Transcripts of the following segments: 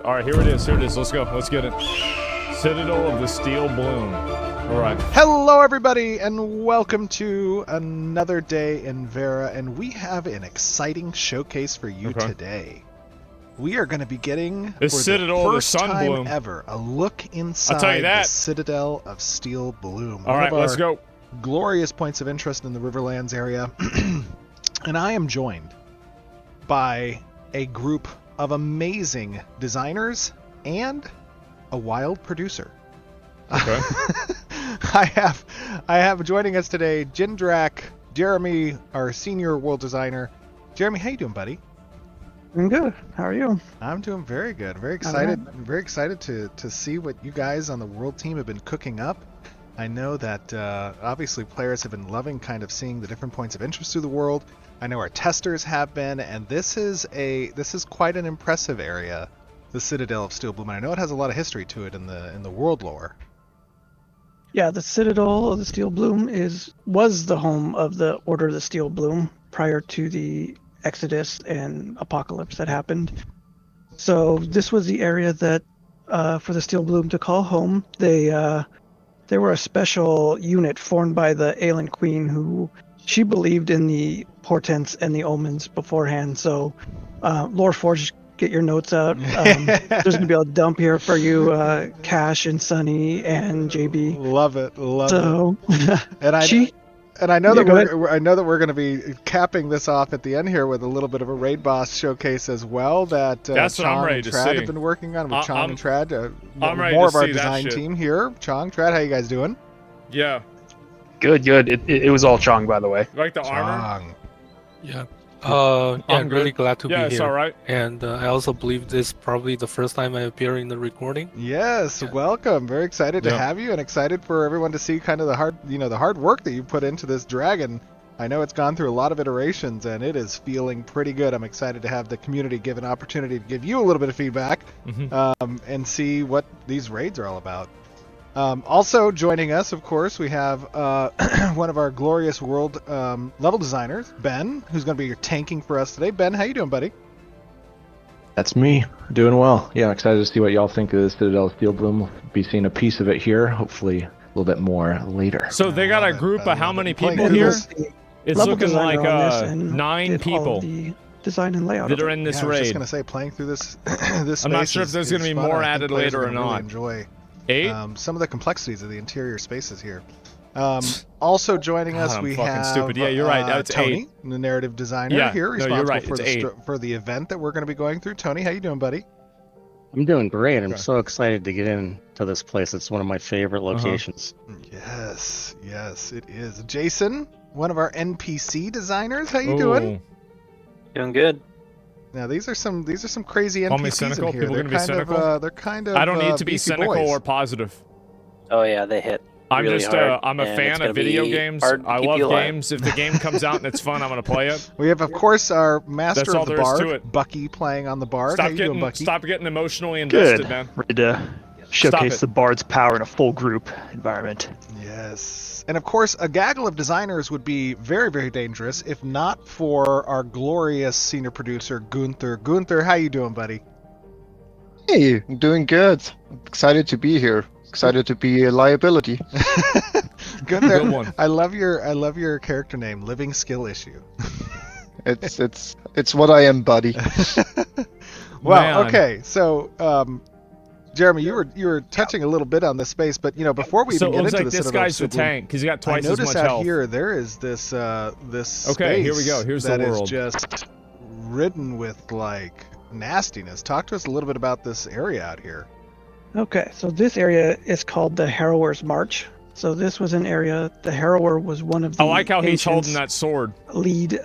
All right, here it is. Here it is. Let's go. Let's get it. Citadel of the Steel Bloom. All right. Hello, everybody, and welcome to another day in Vera, and we have an exciting showcase for you today. We are going to be getting, the for Citadel the first of the Sun time Bloom ever, a look inside I'll tell you that. the Citadel of Steel Bloom. All right, let's go. Glorious points of interest in the Riverlands area. And I am joined by a group of amazing designers and a wild producer. Okay. I have joining us today Jindrak, Jeremy, our senior world designer. Jeremy, how you doing, buddy? I'm good. How are you? I'm doing very good. Very excited. Very excited to see what you guys on the world team have been cooking up. I know that obviously players have been loving kind of seeing the different points of interest through the world. I know our testers have been, and this is quite an impressive area, the Citadel of Steel Bloom. And I know it has a lot of history to it in the world lore. Yeah, the Citadel of the Steel Bloom was the home of the Order of the Steel Bloom prior to the Exodus and Apocalypse that happened. So this was the area that for the Steel Bloom to call home. They were a special unit formed by the Aelin Queen, who she believed in the portents and the omens beforehand. So, Lore Forge, get your notes out. There's going to be a dump here for you, Cash and Sunny and JB. Love it. And I know I that we're going to be capping this off at the end here with a little bit of a raid boss showcase as well. That's what Chong I'm ready and to Trad see. have been working on with Chong and Trad. I'm ready more to of our see that design shit. team here. Chong, Trad, how you guys doing? Yeah. Good. It was all Chong, by the way. You like the armor? Chong. Yeah. I'm I'm really glad to be Yeah, it's here. all right. And I also believe this is probably the first time I appear in the recording. Yes, welcome. Very excited to have you, and excited for everyone to see kind of the hard work that you put into this dragon. I know it's gone through a lot of iterations, and it is feeling pretty good. I'm excited to have the community give an opportunity to give you a little bit of feedback, and see what these raids are all about. Also joining us, of course, we have one of our glorious world level designers, Ben, who's going to be tanking for us today. Ben, how you doing, buddy? That's me. Doing well. Yeah, I'm excited to see what y'all think of the Citadel Steel Bloom. We'll be seeing a piece of it here, hopefully a little bit more later. So they got a group of how many people here? It's looking like 9 people The design and layout that are in this I was just raid. going to say, playing through this space I'm not sure if there's going to be fun. more I think added players later are or gonna really not. Enjoy 8? some of the complexities of the interior spaces here. Also joining us, I'm we fucking have stupid. Yeah, you're right. That's Tony, 8. the narrative designer here, no, responsible you're right. for It's 8. for the event that we're going to be going through. Tony, how you doing, buddy? I'm doing great. I'm Okay. so excited to get into this place. It's one of my favorite locations. Yes, it is. Jason, one of our NPC designers, how you doing? Doing good. Now these are some crazy Call me NPCs cynical? in here. People They're gonna be cynical? they're kind of I don't need to be beefy cynical boys. or positive. Oh yeah, they hit. I'm really just hard, I'm a and it's fan gonna of video be games. hard to I keep love you alive. games. If the game comes out and it's fun, I'm gonna play it. We have, of course, our master That's all of the there is to bard, it. Bucky, playing on the bard. How you doing, Bucky? Stop getting emotionally invested, Good. man. Ready to showcase it. the bard's power in a full group environment. Yes. And of course, a gaggle of designers would be very, very dangerous if not for our glorious senior producer, Gunther. Gunther, how you doing, buddy? Hey, I'm doing good. Excited to be here. Excited to be a liability. Gunther, Good one. I love your character name, Living Skill Issue. It's what I am, buddy. Well, Man. okay, so Jeremy, you were touching a little bit on this space, but before we So even it get looks into like the this Citadel guy's the of Steel Bloom, tank because he got I twice as noticed much out health. here there is this this Okay, space here we go. Here's the that is world. just ridden with like nastiness. Talk to us a little bit about this area out here. Okay, so this area is called the Harrower's March. So this was an area, the Harrower was one of the I like how he's holding ancients' that sword. lead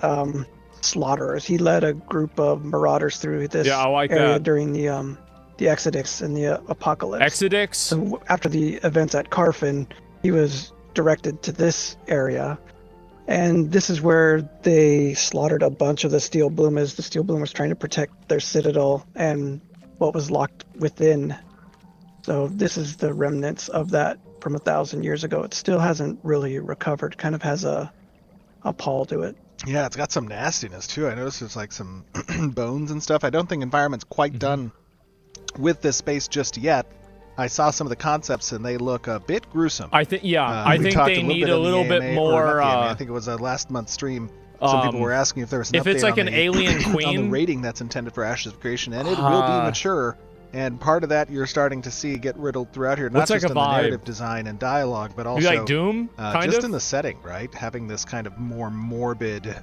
slaughterers. He led a group of marauders through this Yeah, I like area that. during the Exodus and the Apocalypse. Exodus? So after the events at Carfin, he was directed to this area. And this is where they slaughtered a bunch of the Steel Bloom as the Steel Bloom was trying to protect their citadel and what was locked within. So this is the remnants of that from 1,000 years ago. It still hasn't really recovered. Kind of has a pall to it. Yeah, it's got some nastiness too. I noticed there's like some bones and stuff. I don't think environment's quite done with this space just yet. I saw some of the concepts and they look a bit gruesome. I think, I we think talked they little need bit a on the little bit AMA, or more. not the AMA, I think it was a last month's stream. Some people were asking if there was an if update it's like on an the, alien on the queen, rating that's intended for Ashes of Creation, and it will be mature. And part of that you're starting to see get riddled throughout here, not What's just like in a the vibe? narrative design and dialogue, but also like Doom, kind just of? in the setting, right? Having this kind of more morbid,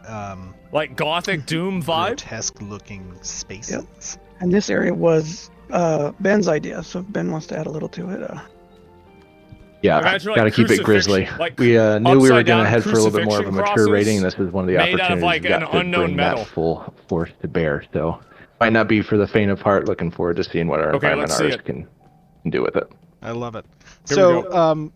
like gothic Doom vibe, grotesque-looking spaces. Yep. And this area was Ben's idea, so if Ben wants to add a little to it. Yeah, Imagine, gotta keep it grizzly. We knew we were gonna head for a little bit more of a mature rating. This is one of the made opportunities out of, like, we got an to unknown bring metal. that full force to bear. So might not be for the faint of heart. Looking forward to seeing what our environment artists can do with it. I love it. Here so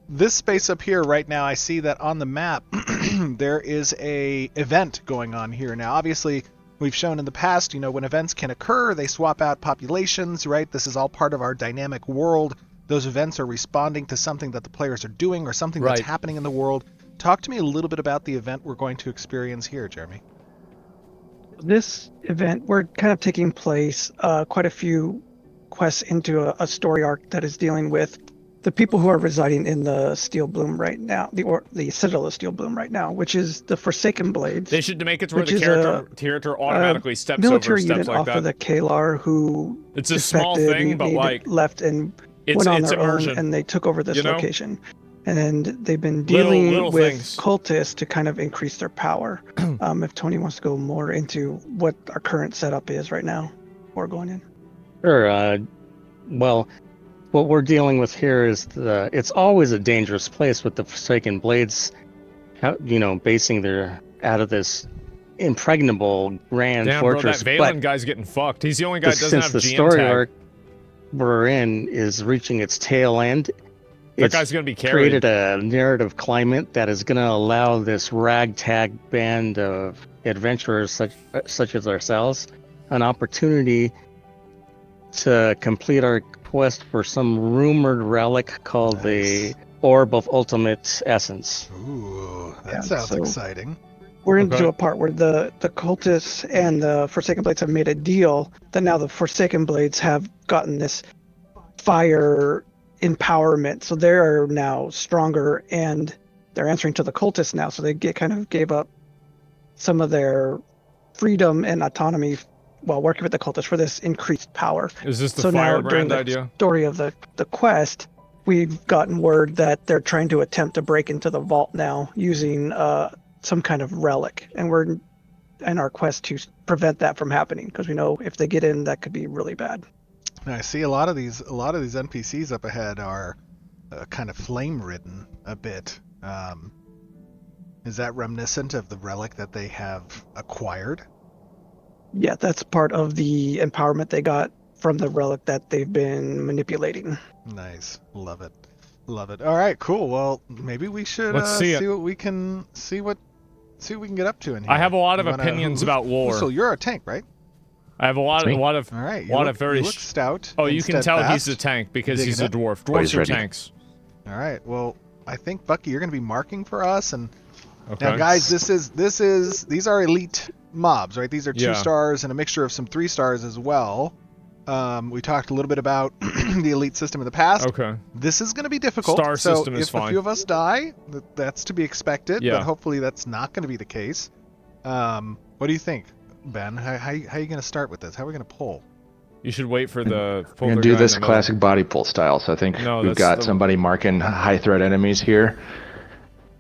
this space up here right now, I see that on the map there is a event going on here. Now obviously we've shown in the past, you know, when events can occur, they swap out populations, right? This is all part of our dynamic world. Those events are responding to something that the players are doing or something that's happening in the world. Talk to me a little bit about the event we're going to experience here, Jeremy. This event, we're kind of taking place quite a few quests into a story arc that is dealing with the people who are residing in the Steel Bloom right now, the Citadel of Steel Bloom right now, which is the Forsaken Blades. They should make it to where the character automatically steps military over steps unit like off that. of the Kalar who it's a small thing, but like left and went on their own, and they took over this location. And they've been dealing little with things. cultists to kind of increase their power. If Tony wants to go more into what our current setup is right now, we're going in. Sure. Well, what we're dealing with here is it's always a dangerous place with the Forsaken Blades, basing their out of this impregnable grand fortress. Bro, that Valen guy's getting fucked. He's the only guy that doesn't have GM Since the story tag. arc we're in is reaching its tail end, that guy's going to be carried. Created a narrative climate that is going to allow this ragtag band of adventurers such as ourselves an opportunity to complete our quest for some rumored relic called the Orb of Ultimate Essence. Ooh, that sounds exciting. We're into a part where the cultists and the Forsaken Blades have made a deal that now the Forsaken Blades have gotten this fire empowerment, so they are now stronger and they're answering to the cultists now, so they gave up some of their freedom and autonomy while working with the cultists for this increased power. Is this the Firebrand idea? Story of the quest, we've gotten word that they're trying to attempt to break into the vault now using some kind of relic, and we're in our quest to prevent that from happening, because we know if they get in, that could be really bad. Now, I see a lot of these NPCs up ahead are kind of flame-ridden a bit. Is that reminiscent of the relic that they have acquired? Yeah, that's part of the empowerment they got from the relic that they've been manipulating. Nice, love it, love it. All right, cool. Well, maybe we should see what we can get up to in here. I have a lot of opinions about lore. So you're a tank, right? I have a lot of all right. You look stout. Oh, you can tell he's a tank because he's a dwarf. Dwarves are tanks. All right. Well, I think Bucky, you're going to be marking for us, and now, guys, these are elite mobs, right? These are 2 stars and a mixture of some 3 stars as well. We talked a little bit about the elite system in the past. Okay. This is going to be difficult. Star system is fine. If a few of us die, that's to be expected. Yeah. But hopefully that's not going to be the case. What do you think, Ben? How are you going to start with this? How are we going to pull? You should wait for the. We're going to do this classic body pull style. So I think we've got somebody marking high threat enemies here.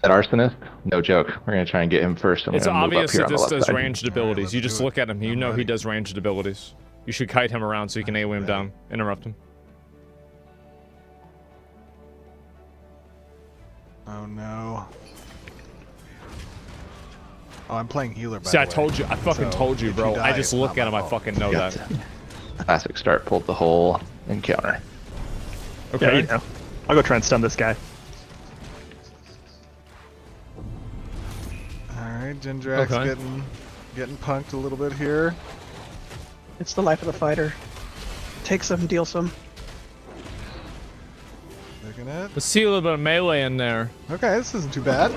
That arsonist, no joke. We're going to try and get him first. It's obvious that this does ranged abilities. You just look at him. You know he does ranged abilities. You should kite him around so you can AoE him down. Interrupt him. Oh, no. Oh, I'm playing healer, by See, the I way. told you. I fucking told you, bro. I just look at him. I fucking know that. Classic start, pulled the whole encounter. Okay. Yeah, I'll go try and stun this guy. Alright, Jindrax getting punked a little bit here. It's the life of the fighter. Take some, deal some. Looking at. Let's see a little bit of melee in there. Okay, this isn't too bad.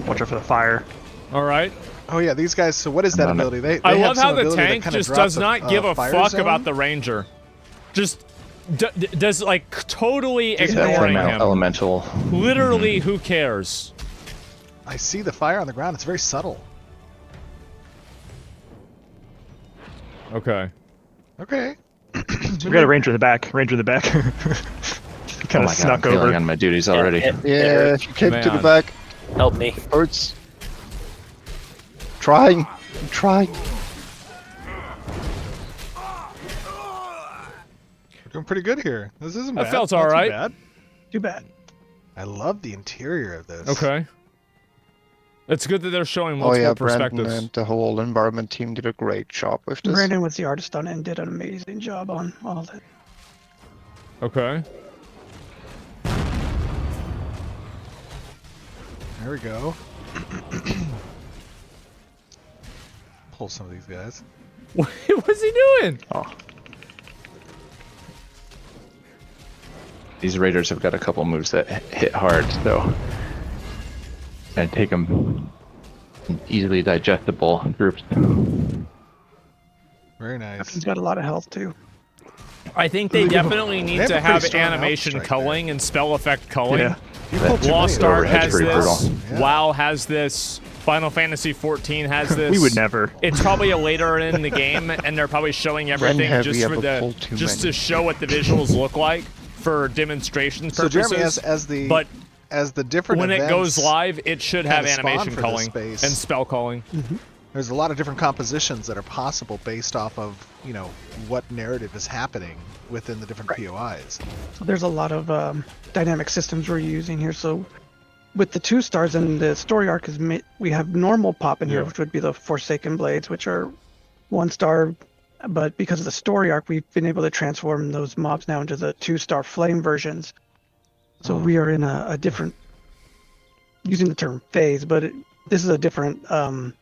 Watch out for the fire. All right. Oh yeah, these guys. So what is that ability? They I have love how some the ability that tank kinda just drops does not give a fire fuck zone. about the ranger. Just does like totally That ignoring flame him. elemental. Literally, who cares? I see the fire on the ground. It's very subtle. Okay. Okay. We got a ranger in the back. Ranger in the back. Kind Oh of my god, I'm snuck failing over. on my duties already. Yeah, she came to the Man. back. Help me. Hurts. Trying. I'm trying. We're doing pretty good here. This isn't That bad. felt Not all too right. bad. Too bad. I love the interior of this. Okay. It's good that they're showing Oh multiple yeah, Brandon perspectives. and the whole environment team did a great job with this. Brandon was the artist on it and did an amazing job on all that. Okay. There we go. Pull some of these guys. What's he doing? Oh, These raiders have got a couple moves that hit hard, so and take them in easily digestible groups. Very nice. He's got a lot of health too. I think they definitely need They have to a pretty have strong animation outstrike culling and spell effect culling. yeah. You pulled too Lost many of Art those. has pretty this. brutal. Yeah. WoW has this. Final Fantasy 14 has this. We would never. It's probably a later in the game, and they're probably showing everything heavy just for ever the pulled too just many. to show what the visuals look like for demonstration So purposes. Jeremy, as the but different when it events, goes live, it should have kinda spawn animation for this culling space. and spell calling. there's a lot of different compositions that are possible based off of what narrative is happening within the different POIs. So there's a lot of dynamic systems we're using here. So with the 2 stars and the story arc is we have normal pop in here, Yeah. which would be the Forsaken Blades, which are 1 star. But because of the story arc, we've been able to transform those mobs now into the 2-star flame versions. So we are in a different, using the term phase, but this is a different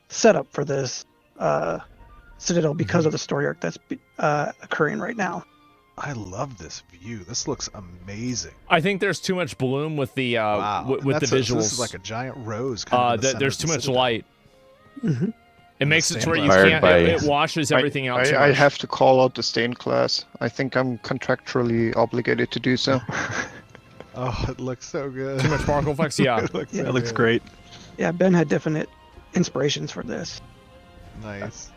setup for this Citadel because of the story arc that's occurring right now. I love this view. This looks amazing. I think there's too much bloom with the Wow. with the That's so visuals. this is like a giant rose. Kind of in the center there's of too the much Citadel. light. Mm-hmm. It makes it to where you Inspired can't. by- It washes everything out too I much. have to call out the stained glass. I think I'm contractually obligated to do so. Oh, it looks so good. Too much sparkle effects. Yeah. It looks Yeah, so That looks good. great. Yeah, Ben had definite inspirations for this. Nice.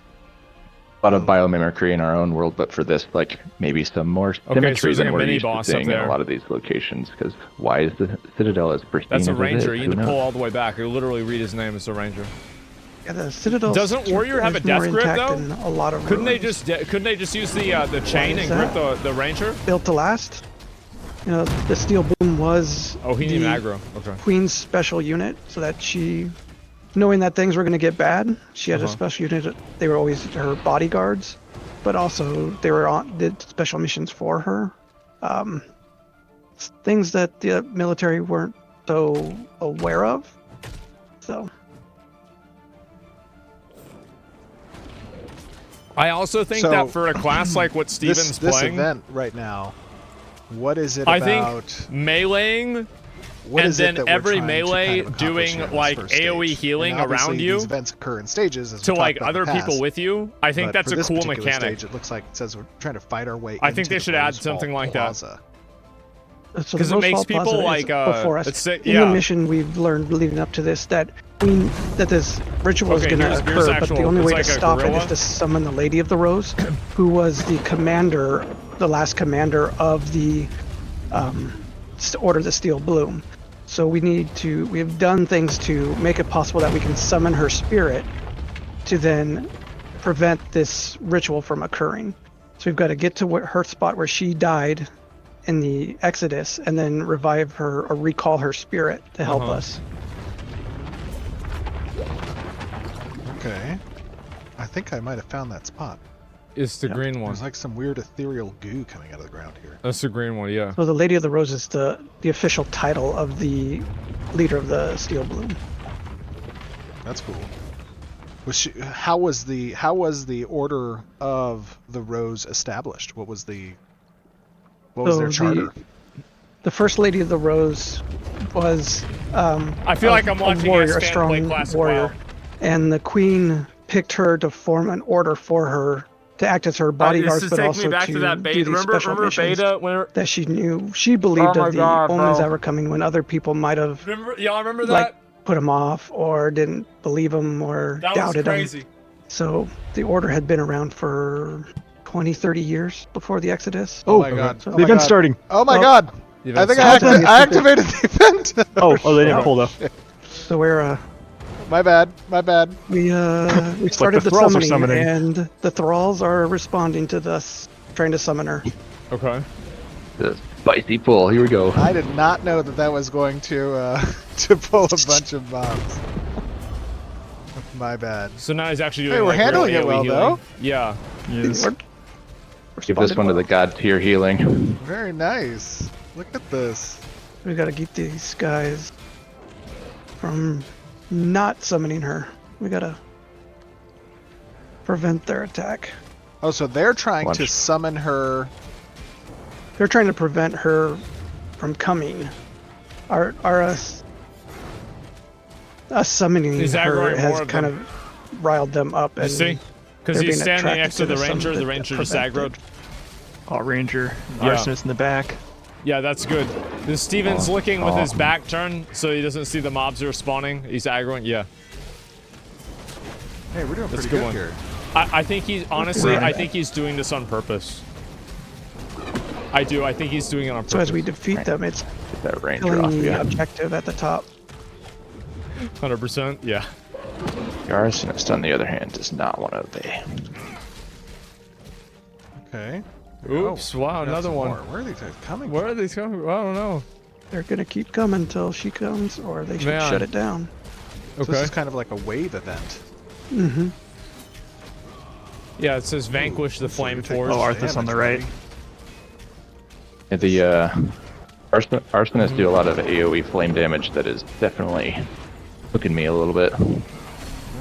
A lot of biomimicry in our own world, but for this, like maybe some more so symmetry there's like than a we're mini used to boss up seeing in there. a lot of these locations. Because why is the Citadel as pristine That's a as it ranger. is? You Who need to pull knows? all the way back. You literally read his name as a ranger. Yeah, the Citadel Doesn't Warrior have a is more death grip, intact though? than a lot of Couldn't they ruins. just use the chain is and grip that? the ranger? Built to last? You know, the steel boom was Oh, he needed the aggro. Okay. Queen's special unit, so that she, knowing that things were going to get bad, she had a Uh-huh. special unit. They were always her bodyguards, but also they did special missions for her. Things that the military weren't so aware of. So I also think So, that for a class like what Steven's This playing, event right now, what is it I about? think meleeing What and is it then that we're every trying to melee kind of accomplish doing, here in this like, first AoE stage? healing And obviously around you These events occur in stages, as to we like talked about other in the people past. with you, I think But that's for a this cool particular mechanic. Stage, it looks like it says we're trying to fight our way. I think into they the should add Rosefall something like that. Plaza. So the Because it makes Rosefall people Plaza is like before us. it's In the yeah. mission, we've learned leading up to this that this ritual is Okay, going to here's occur, but actual- the only it's way like to a stop it gorilla. is to summon the Lady of the Rose, who was the commander, the last commander of the Order of the Steel Bloom. So we have done things to make it possible that we can summon her spirit to then prevent this ritual from occurring. So we've got to get to her spot where she died in the Exodus and then revive her or recall her spirit to help us. Okay. I think I might have found that spot. It's the green one. There's like some weird ethereal goo coming out of the ground here. That's the green one. Yeah. So the Lady of the Rose is the official title of the leader of the Steel Bloom. That's cool. How was the Order of the Rose established? What was their charter? The first Lady of the Rose was I feel like I'm watching a warrior, a X-Fan strong play classic warrior, WoW. and the Queen picked her to form an order for her to act as her bodyguards, this but take also me back to to that do beta. these special Remember missions beta? When, that she knew. She believed Oh my of the God, omens bro. that were coming when other people might have y'all remember that? like put him off or didn't believe him or That was doubted him. crazy. So the order had been around for 20, 30 years before the Exodus. Oh my god. So Oh The my event's god. starting. Oh my Oh. god. I think I activated the event. Oh, they didn't pull though. So we're My bad. My bad. we like started the the thralls are summoning, summoning. and the thralls are responding to us trying to summon her. Okay. The spicy pull. Here we go. I did not know that that was going to to pull a bunch of bombs. My bad. So now he's actually doing. Hey, we're like, real handling it AoE well, healing. though. Yeah. Yes. Give this one to the god tier healing. Very nice. Look at this. We gotta keep these guys from not summoning her. We gotta prevent their attack. Oh, so they're trying Watch. to summon her. They're trying to prevent her from coming. Our us summoning He's her aggroing more has of kind them. of riled them up. You And see? Because they're he's being standing attracted next to the some ranger. The that ranger just prevent aggroed. it. Oh, Ranger. Yeah. Arsonist in the back. Yeah, that's good. This Steven's looking with his back turned, so he doesn't see the mobs that are spawning. He's aggroing. Yeah. Hey, we're doing That's pretty a good good one. here. I think he's honestly. I think he's doing this on purpose. I do. I think he's doing it on purpose. So as we defeat them, it's Get that ranger off killing the you. objective at the top. 100%. Yeah. The arsonist, on the other hand, does not want to obey. Okay. Oops! Wow, Got another some one. more. Where are these guys coming Where are these coming? I don't know. They're gonna keep coming till she comes, or they should Man. shut it down. from? Okay. This is kind of like a wave event. Mm-hmm. Yeah, it says vanquish the flame we take forge. Oh, more Arthas on the damage, right. buddy. Yeah, the arsonists do a lot of AoE flame damage that is definitely hooking me a little bit.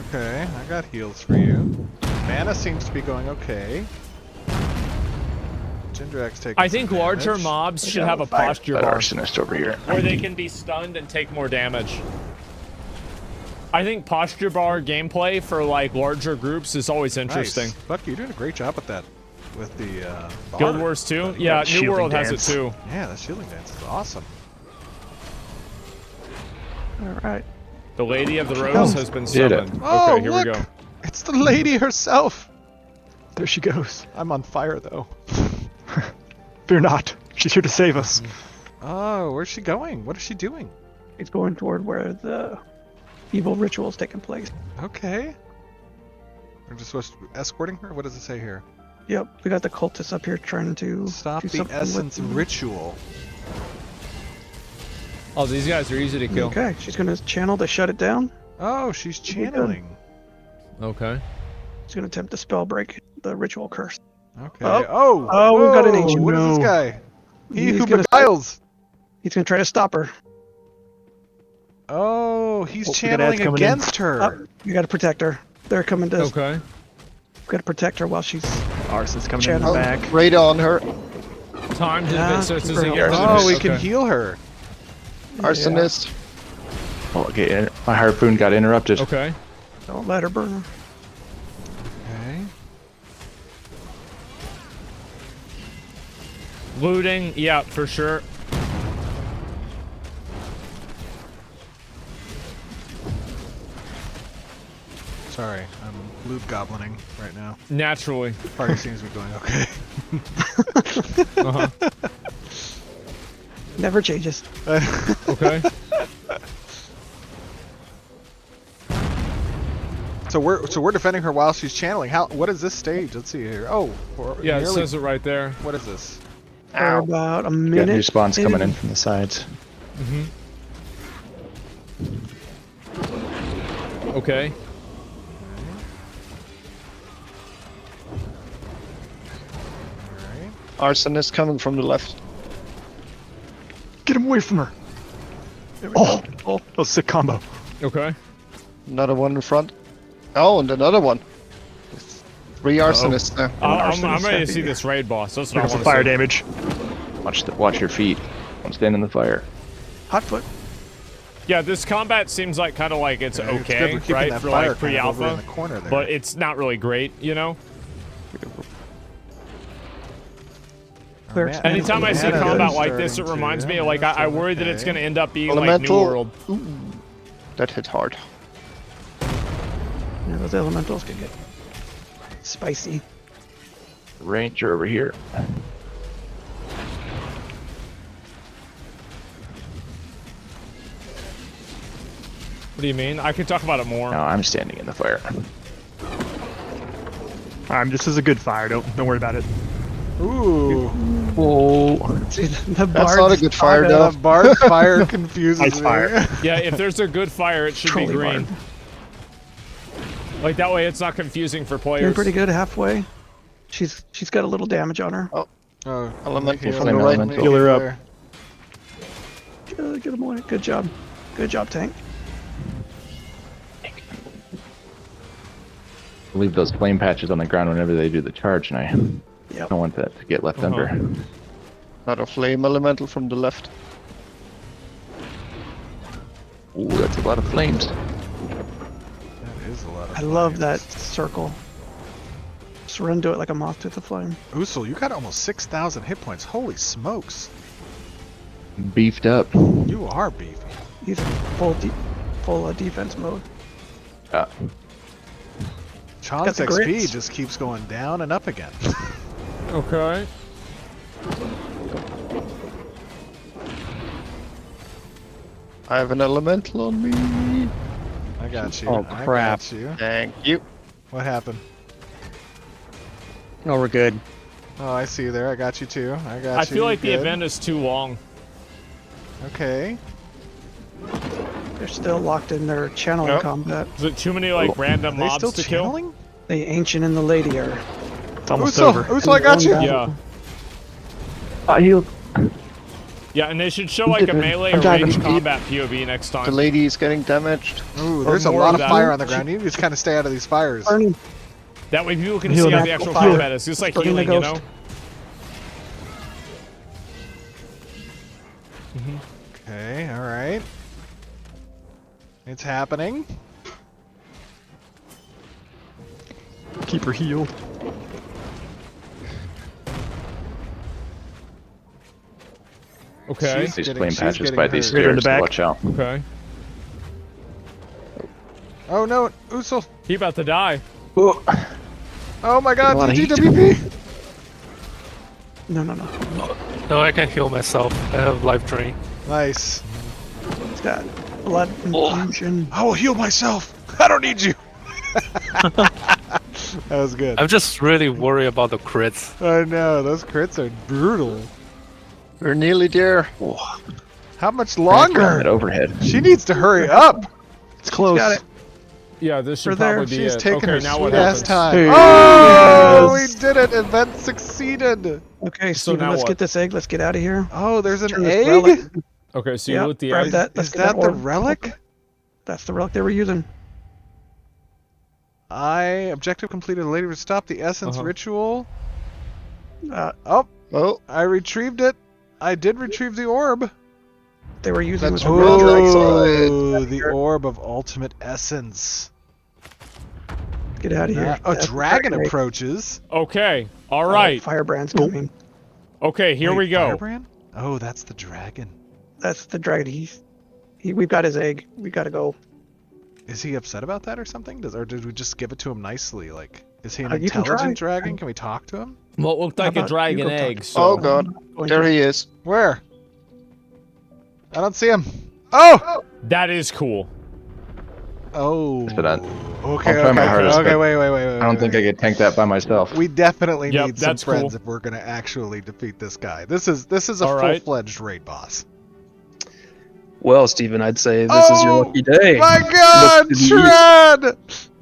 Okay, I got heals for you. Mana seems to be going okay. Jindrak's taking I think some larger damage. mobs should have a posture That bar arsonist over here. where they can be stunned and take more damage. I think posture bar gameplay for like larger groups is always interesting. Nice. Bucky, you're doing a great job with that. With the Guild bar. Wars 2? Buddy. Yeah, New shielding World has dance. it too. Yeah, that shielding dance is awesome. All right. The Lady of the Rose has been Did it. summoned. Oh, Okay, here look! we go. It's the lady herself. There she goes. I'm on fire though. Fear not. She's here to save us. Oh, where's she going? What is she doing? It's going toward where the evil ritual is taking place. Okay. We're just supposed to be escorting her? What does it say here? Yep, we got the cultists up here trying to Stop do the something with essence them. ritual. Oh, these guys are easy to kill. Okay, she's gonna channel to shut it down. Oh, she's we good? channeling. Okay. She's gonna attempt to spell break the ritual curse. Okay. Oh. Oh, We've got an whoa, ancient. What is this No. guy? He He's who gonna- beguiles. He's gonna try to stop her. Oh, he's Oh, we got channeling ads coming in. against her. Oh, you gotta protect her. They're coming to. Okay. Gotta protect her while she's. Arsonist coming in Channel. the back. Radar on her. Time to Yeah, so it's keep as her a healthy. Oh, we okay. can heal her. Arsonist. Oh, okay, my harpoon got interrupted. Okay. Don't let her burn. Okay. Looting, yeah, for sure. Sorry, I'm loot goblining right now. Naturally. Party seems to be going okay. Uh-huh. Never changes. Okay. So we're defending her while she's channeling. What is this stage? Let's see here. Oh, Yeah, it nearly- says it right there. What is this? For about a Got minute. new spawns coming in maybe. from the sides. Okay. Alright. Arsonist coming from the left. Get him away from her. There we Oh, go. oh, that was a sick combo. Okay. Another one in front. Oh, and another one. Three arsonists there. I'm ready to see this raid boss. That's what I There's want some to fire see. damage. Watch your feet. Don't stand in the fire. Hot foot. Yeah, this combat seems like kind of like it's Yeah, it's good okay, we're keeping right, that for fire like kind of over in pre-alpha, the corner there. but it's not really great, you know. Clerics Man, and Anytime I see Mana combat is like this, it starting reminds to- me, like, I worry that it's okay. going to end up being like New Elemental. World. Ooh, that hit hard. Yeah, those elementals can get spicy. Ranger over here. What do you mean? I could talk about it more. No, I'm standing in the fire. This is a good fire. Don't worry about it. Ooh. See, the That's bard's not a good fire, saga- though. The bard fire confuses Nice me. fire. Yeah, if there's a good fire, it should be Trolley green. bard. Like, that way it's not confusing for Doing players. pretty good halfway. She's got a little damage on her. Oh, Elemental heal from the her, right. let me Heal her up. there. Get him away. Good job. Good job, tank. Leave those flame patches on the ground whenever they do the charge, and I Yep. don't want that to get left Uh-huh. under. Not a flame elemental from the left. Ooh, that's a lot of flames. That is a lot of I love flames. that circle. Just run to it like a moth to the flame. Usul, you got almost 6,000 hit points. Holy smokes. Beefed up. You are beefy. He's in full defense mode. Chong's the XP grits. just keeps going down and up again. Okay. I have an elemental on me. I got you. Oh, I crap. got you. Thank you. What happened? Oh, we're good. Oh, I see you there. I got you too. I got you. I feel like the Good. event is too long. Okay. They're still locked in their channeling Yep. combat. Is it too many, like, random Are they mobs still to kill? channeling? The ancient and the lady are. It's almost Usul, over. Usul, I got you. Yeah. I healed. Yeah, and they should show, like, a melee or I'm diving ranged deep. combat POV next The time. lady is getting damaged. Ooh, there's a more lot of of that. fire on the ground. You need to just kind of stay out of these fires. Burning. That way people can Heal see how that the actual fire. combat is. Just like Burning the healing, you know? ghost. Okay, alright. It's happening. Keep her healed. Okay. She's These getting- flame she's patches getting by these hurt. Right in the stairs. back. Watch out. Okay. Oh no, Usul. He about to die. Oh my god, A lot of heat. DGWP! No. No, I can heal myself. I have life drain. Nice. It's got blood infusion. I will heal myself. I don't need you. That was good. I'm just really worried about the crits. I know, those crits are brutal. We're nearly there. How much That longer? overhead. She needs to hurry up. It's close. Got it. Yeah, this should We're there. probably be She's it. taking Okay, her now what sweet ass happens? time. Hey. Oh, we Yes. did it. Event succeeded. Okay, So Steven, now let's what? get this egg. Let's get out of here. Oh, there's an Turn this egg? relic. Okay, so you Yep, loot the grab egg. that. Let's Is get that the orb. relic? That's the relic they were using. Objective completed. Later stop the essence Uh-huh. ritual. Oh, Oh, I retrieved it. I did retrieve the orb. they were using That's was right. relic. Oh, the orb of ultimate essence. Get out of here. A That's dragon great. approaches. Okay, all Oh, right. Firebrand's coming. Okay, here Wait, we go. Firebrand? Oh, that's the dragon. That's the dragon. We've got his egg. We gotta go. Is he upset about that or something? Or did we just give it to him nicely? Like, is he an You can intelligent try. dragon? Can we talk to him? Well, it looked like How a about dragon you go talk egg, to- so... oh god. There he is. Where? I don't see him. Oh! That is cool. Oh. That's what I- Okay, I'll try my okay, hardest, okay, but wait. I don't think I could tank that by myself. We definitely Yep, need some that's cool. friends if we're gonna actually defeat this guy. This is a All right. full-fledged raid boss. Well, Steven, I'd say this is your lucky day. My God, Look to the Shred!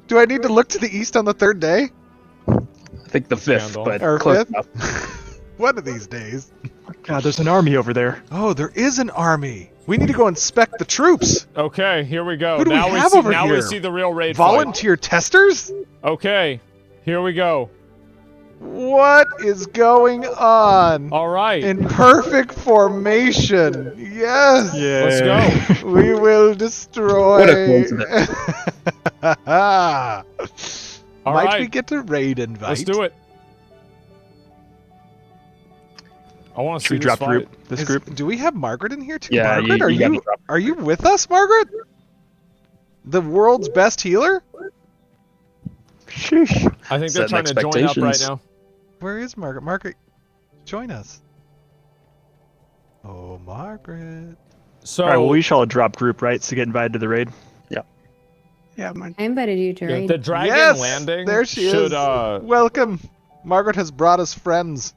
Do I need to look to the east on the third day? I think the fifth, Scandal. but Or close fifth? enough. One of these days. God, there's an army over there. Oh, there is an army. We need to go inspect the troops. Okay, here we go. Who do we now have see, over now we here? see the real raid fight. Volunteer testers? Okay, here we go. What is going on? All right, In perfect formation. Yes. let's go. We will destroy. What a coincidence. Might right. we get a raid invite? Let's do it. I want to Should see we this drop fight. group? This group? Do we have Margaret in here too? Yeah, Margaret, you gotta drop are you with us, Margaret? The world's best healer? Sheesh. I think they're Setting trying to join up right expectations. now. Where is Margaret? Margaret, join us. Oh, Margaret. So All right, well, we shall drop group, right, to get invited to the raid. Yeah, mine. I invited you to yeah, raid. the dragon Yes, landing there she should is. Welcome. Margaret has brought us friends.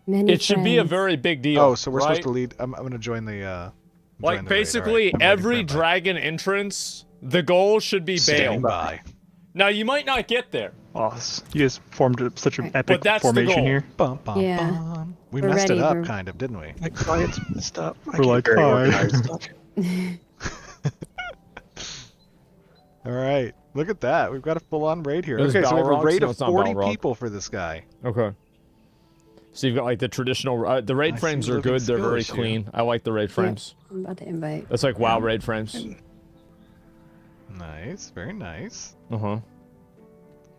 Many it should be a friends. very big deal. Oh, so we're right? supposed to lead. I'm going to join the. join Like the raid. basically All right, I'm waiting for every invite. dragon entrance, the goal should be Standing Bale. by. Now you might not get there. Oh, you guys formed such an Right. epic that's the formation goal. here. Bum, bum, Yeah. bum. We We're messed it ready, up, we're- kind of, didn't we? My client's messed up. I We're can't like, very hi. organized stuff. All right. Look at that. We've got a full-on raid here. There's Okay, so we have a Balrogs? raid No, of it's not 40 Balrog. people for this guy. Okay. So you've got like the traditional. The raid I see frames are living good. They're very skills here. clean. I like the raid frames. I'm about to invite. That's like WoW raid frames. Nice. Very nice. Uh huh.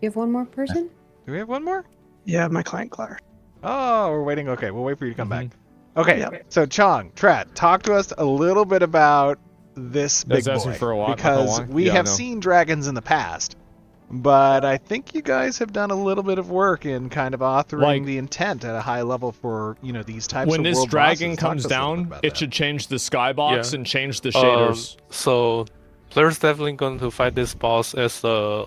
You have one more person? Do we have one more? Yeah, my client Claire. Oh, we're waiting. Okay, we'll wait for you to come Mhm. back. Okay, Yep. so Chong, Trat, talk to us a little bit about this big That's asking boy. for a lot, not because a lot. we Yeah, I have know. seen dragons in the past, but I think you guys have done a little bit of work in kind of authoring Like- the intent at a high level for, these types When of this world dragon bosses. Talk comes to us a little bit down, about it that. should change the skybox Yeah. and change the shaders. So players definitely going to fight this boss as the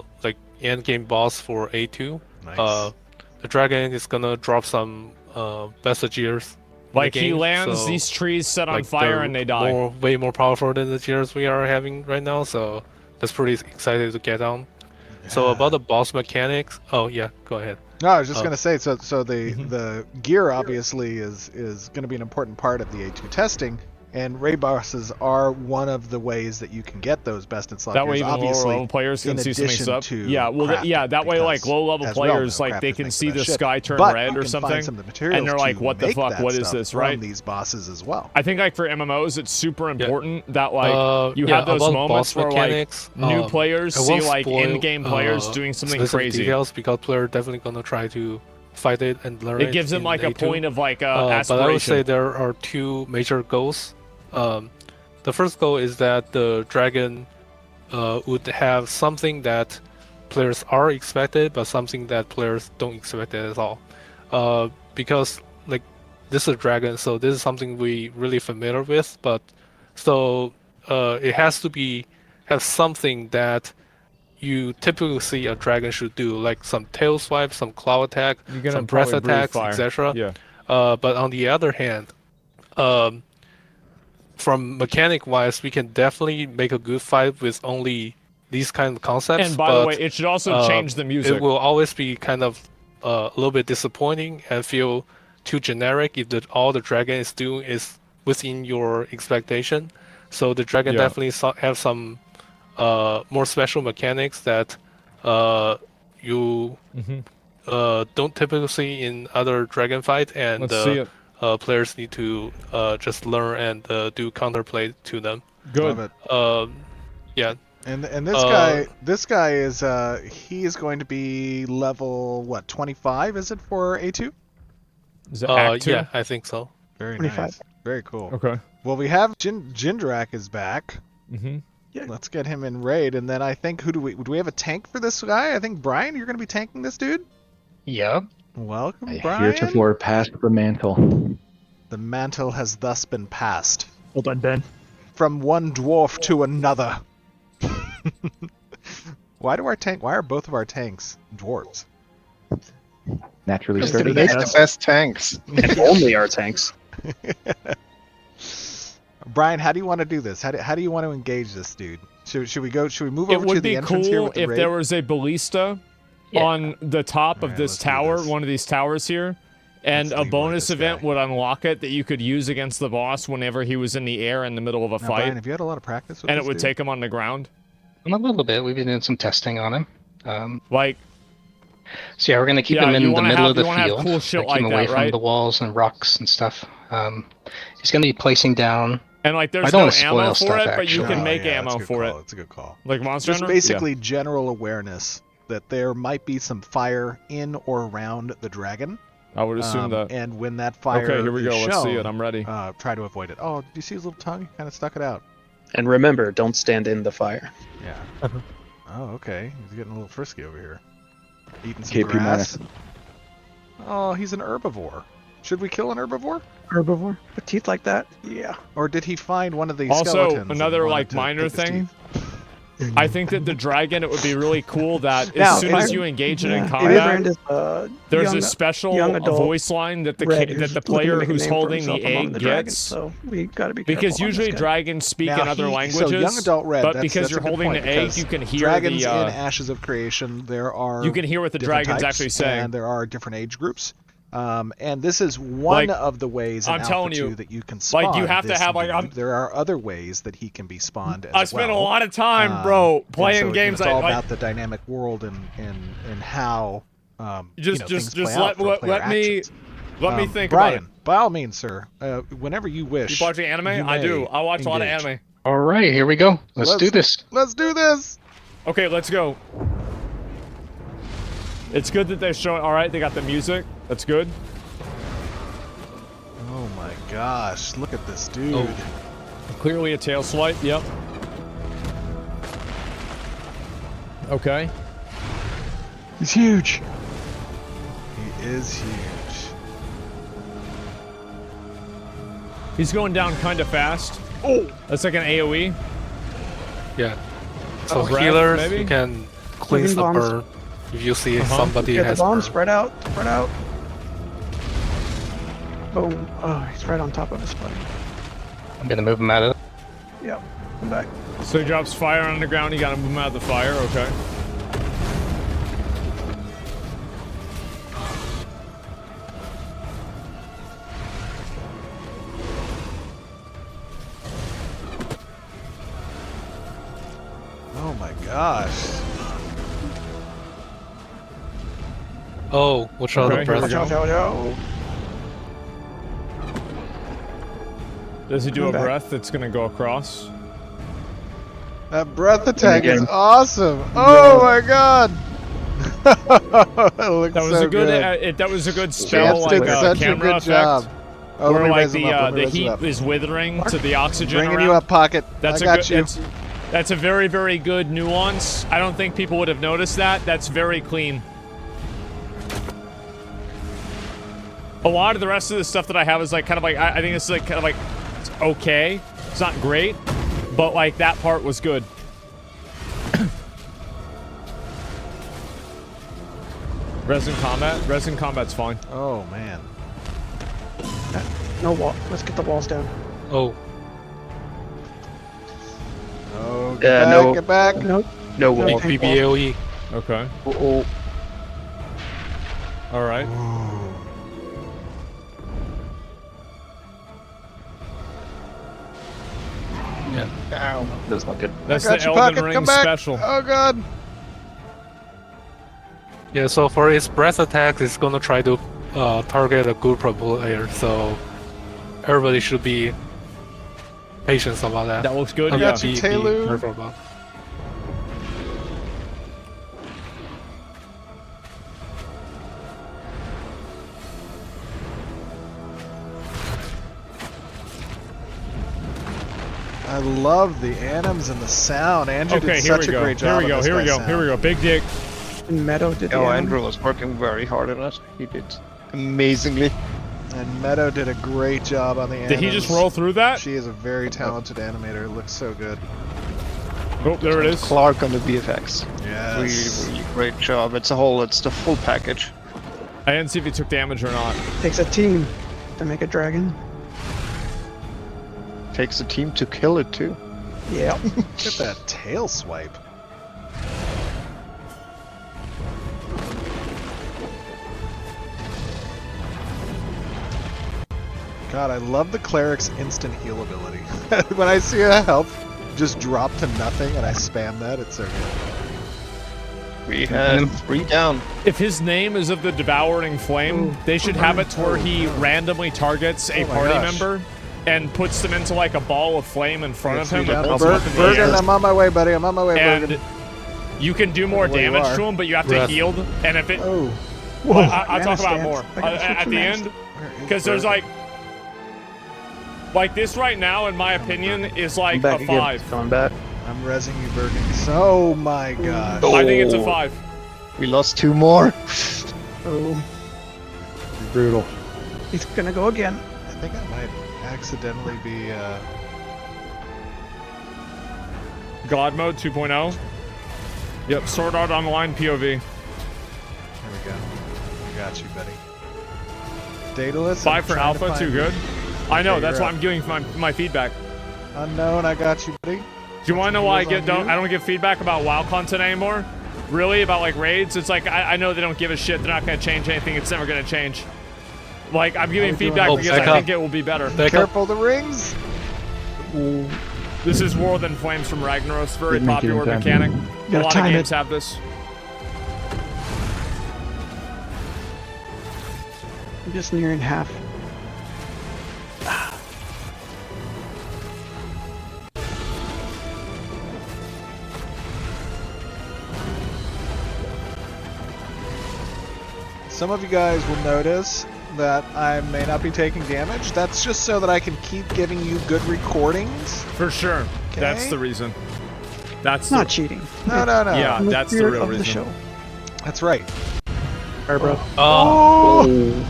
end game boss for A2. Nice. The dragon is gonna drop some messages. Like he lands these trees set on fire and they die. Way more powerful than the tiers we are having right now. So that's pretty excited to get on. So about the boss mechanics. Oh yeah, go ahead. No, I was just Oh. gonna say, so the Mhm. the gear obviously is going to be an important part of the A2 testing, and raid bosses are one of the ways that you can get those best in slot That way, gears, even lower obviously, level players can in see something addition up. to Yeah, well, crafting, that way, like because, low level as we all players, know, like they crafters can make see the the best sky shit. turn But red you or can something, find some of the materials and they're like, to "What the make fuck? that What is stuff this?" from Right? these bosses as well. I think like for MMOs, it's super important that Yeah, like you have those about moments boss where like mechanics, new players I see won't like spoil, in-game players doing something specific crazy. details because players definitely gonna try to fight it and learn it. It gives them in like a A2. point of like But I would aspiration. say there are two major goals. The first goal is that the dragon would have something that players are expected, but something that players don't expect at all. Because like this is a dragon, so this is something we really familiar with. But so it has to have something that you typically see a dragon should do, like some tail swipe, some claw attack, You're gonna some breath probably breathe attacks, fire. etc. Yeah. But on the other hand, from mechanic wise, we can definitely make a good fight with only these kind of concepts. And by the but, way, it should also change the music. It will always be kind of a little bit disappointing and feel too generic if all the dragon is doing is within your expectation. So the dragon Yeah. definitely have some more special mechanics that you don't typically see in other dragon fight, and Let's see it. players need to just learn and do counterplay to them. Good. Love it. Yeah. And this guy is he is going to be level what 25? Is it for A2? Is it Act 2? Yeah, I think so. Very 25. nice. Very cool. Okay. Well, we have Jindrak is back. Mm-hmm. Let's get him in raid, and then I think do we have a tank for this guy? I think Brian, you're going to be tanking this dude. Yep. Welcome, Brian. Heretofore passed the mantle. The mantle has thus been passed Well done, Ben. from one dwarf to another. Why are both of our tanks dwarves? Naturally Just sturdy. gonna Make the best tanks. Only our tanks. Brian, how do you want to do this? How do you want to engage this dude? Should we move It over to would the be entrance here cool with the if raid? there was a ballista Yeah. on the top of Alright, this let's do tower, this. one of these towers here, and Let's a leave bonus this event guy. would unlock it that you could use against the boss whenever he was in the air in the middle of a Now, fight, Brian, have you had a lot of practice with and it this would dude? take him on the ground. A little bit. We've been doing some testing on him. Like, So yeah, we're gonna keep Yeah, him in you the wanna middle have- of the you wanna have field. cool shit keep like him that, away from right? the walls and rocks and stuff. He's gonna be placing down. and like there's I don't no wanna spoil ammo for stuff, it, but you actually. can make yeah, ammo that's a good for call. it. It's a good call. Like Monster Just Hunter? basically general awareness that there might be some fire in or around the dragon, I would assume that. And when that fire Okay, here we go. is Let's see shown, it. I'm ready. Try to avoid it. Oh, do you see his little tongue? He kind of stuck it out. And remember, don't stand in the fire. Yeah. Oh, okay. He's getting a little frisky over here. Eating some KP grass. minus. Oh, he's an herbivore. Should we kill an herbivore? Herbivore with teeth like that? Yeah. Or did he find one of these Also, skeletons? and another wanted like to minor pick his thing. teeth? I think that the dragon, it would be really cool that Now, as soon as you engage it in Firebrand combat, is a there's young, a special young adult voice line that the red that who's the looking to player make a who's name for holding himself the among egg the dragons, gets. so we got to be careful Because on usually this guy. dragons speak Now in other languages, So young adult red. but that's, because that's you're a good holding point, the egg, because you can hear dragons the. in Ashes of Creation. There are. You can hear what the different dragon's types, actually saying. and there are different age groups. And this is one Like, of the ways in I'm telling Alpha you, 2 that you can spawn. like, you have to this have, like, dude. I'm- There are other ways that he can be spawned as I spent well. a lot of time, bro, And playing so, games. It's all like, about the dynamic world and how just things play out for let player me actions. think Brian, about it. by all means, sir. Whenever you wish. You watching anime? you I do. may I watch a lot of engage. anime. All right, here we go. Let's do this. Let's do this. Okay, let's go. It's good that they're showing. All right, they got the music. That's good. Oh my gosh! Look at this dude. Oh. Clearly a tail swipe. Yep. Okay. He's huge. He is huge. He's going down kind of fast. Oh, that's like an AOE. Yeah. So Breath, healers, maybe? you can cleanse the bombs. burn. If you see somebody Get the has bomb, burn. spread out, spread out. Boom. Oh, he's right on top of his buddy. I'm gonna move him out of. Yep. Come back. So he drops fire on the ground. You gotta move him out of the fire. Okay. oh my gosh! Oh, watch out Okay, the here we breath. go. Watch out, out. Does he do Come a back. breath that's gonna go across? That breath attack is again. awesome! Oh my god! that looks That was so a good. That was a good spell, Chance like did a such a camera good effect, job. Oh, let where me like raise him up, let me the raise him heat up. is withering to the oxygen Bringing around. you up, Pocket. That's I a got good. you. That's a very, very good nuance. I don't think people would have noticed that. That's very clean. A lot of the rest of the stuff that I have is like kind of like I think this is like kind of like it's okay. It's not great, but like that part was good. Resin combat's fine. Oh man. No wall. Let's get the walls down. Oh, Oh, Yeah, get back, no. get back. Nope. No big wall. BBAOE. Okay. Oh, All right. Yeah. that's not good. That's Got the you, Elden Pocket. Ring Come back. special. Oh god. Yeah, so for his breath attack, it's gonna try to target a good pro player, so everybody should be patient about that. That looks good. I Yeah. got you, Be Taylor. careful about. I love the anims and the sound. Andrew Okay, did here such we a go. great Here job. we go. on this Here we guy's go. sound. Here we go. Big dick. And Meadow did the Oh, anim. Andrew was working very hard on it. He did amazingly. And Meadow did a great job on the anims. Did he just roll through that? She is a very talented animator. It looks so good. Oh, there it is. Clark on the VFX. Yes. Really great job. It's the full package. I didn't see if he took damage or not. Takes a team to make a dragon. Takes a team to kill it too. Yeah. Look at that tail swipe. God, I love the cleric's instant heal ability. When I see a health just drop to nothing and I spam that, it's so good. We had 3 down. If his name is of the Devouring Flame, they should have it to where he randomly targets a Oh my party gosh. member and puts them into like a ball of flame in front of him and Down. holds them up in the Bergen, air. I'm on my way, buddy. I'm on my way, And Bergen. you can do more Where you damage are. to him, but you have to Breath. heal. And if it Oh. Whoa. I'll talk about it more I gotta switch at to the mana end, stance. because there's like this right now, in my opinion, is like Back a again. 5. Coming back. I'm rezzing you, Bergings. Oh my gosh. I think it's a Oh. 5. We lost 2 more. Oh, Brutal. he's gonna go again. I think I might accidentally be. God mode 2.0. Yep, Sword Art Online POV. There we go. I got you, buddy. Daedalus. 5 I'm for trying to alpha, find too you. good. I know, Okay, that's you're why up. I'm giving my feedback. Unknown, I got you, buddy. Do you want to know why I Heals on you? don't give feedback about WoW content anymore? Really, about like raids? It's like I know they don't give a shit. They're not gonna change anything. It's never gonna change. Like I'm giving How we doing? feedback Oh, because back I up. think it will be better. Back up. Careful the rings. This is World in Flames from Ragnaros. Very Didn't make it in popular time. mechanic. You A gotta lot of time games it. have this. I'm just nearing half. Some of you guys will notice that I may not be taking damage. That's just so that I can keep giving you good recordings. For sure. That's Okay. the reason. That's It's not cheating. No, no, no. Yeah, In the that's the spirit real of reason. the show. That's right. Alright, bro. Oh,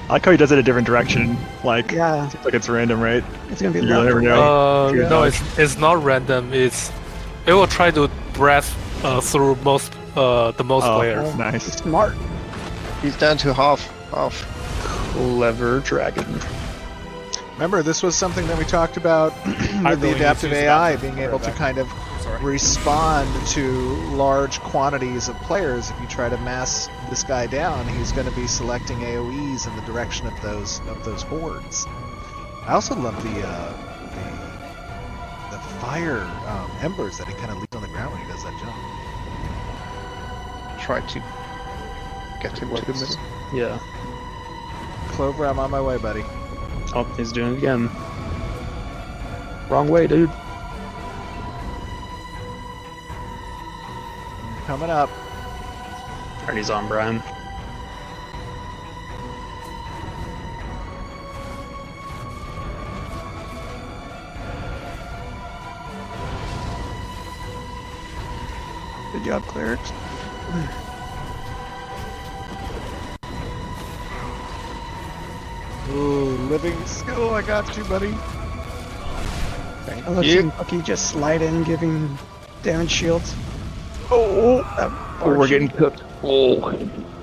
I like how he does it a different direction. Like, Yeah, seems like it's random, right? it's gonna be You'll left. never know. Yeah. no, it's not random. It will try to breath through the most players. Nice. Smart. He's down to half. Clever dragon. Remember, this was something that we talked about I with the really need adaptive to use the AI bathroom. being able to Sorry. kind of Sorry. respond to large quantities of players. If you try to mass this guy down, he's going to be selecting AoEs in the direction of those hordes. I also love the fire embers that he kind of leaves on the ground when he does that jump. Try to get him to the middle. Yeah. Clover, I'm on my way, buddy. Oh, he's doing it again. Wrong way, dude. You're coming up. Alright, he's on Brian. Good job, clerics. Ooh, living skill, I got you, buddy. Thank I love you. seeing Bucky just slide in, giving damage shields. Oh, we're getting cooked. Oh,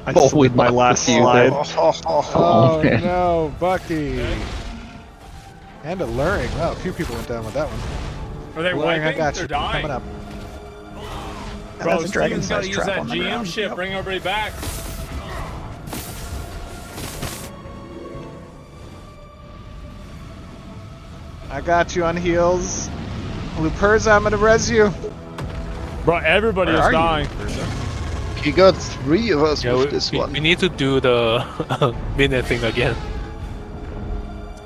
I Oh, slid we my lost last a few slide. Oh man. no, Bucky. And alluring. Wow, a few people went down with that one. Are they Alluring, I wiping? got They're you. dying. Coming up. Bro, that's a dragon Steven's gotta sized use trap that on the GM ground. shit. Yep. Bring everybody back. I got you on heals. Luperza, I'm gonna res you. Bro, everybody Where is are you? dying. He got 3 of us Yeah, with this we one. need to do the minute thing again.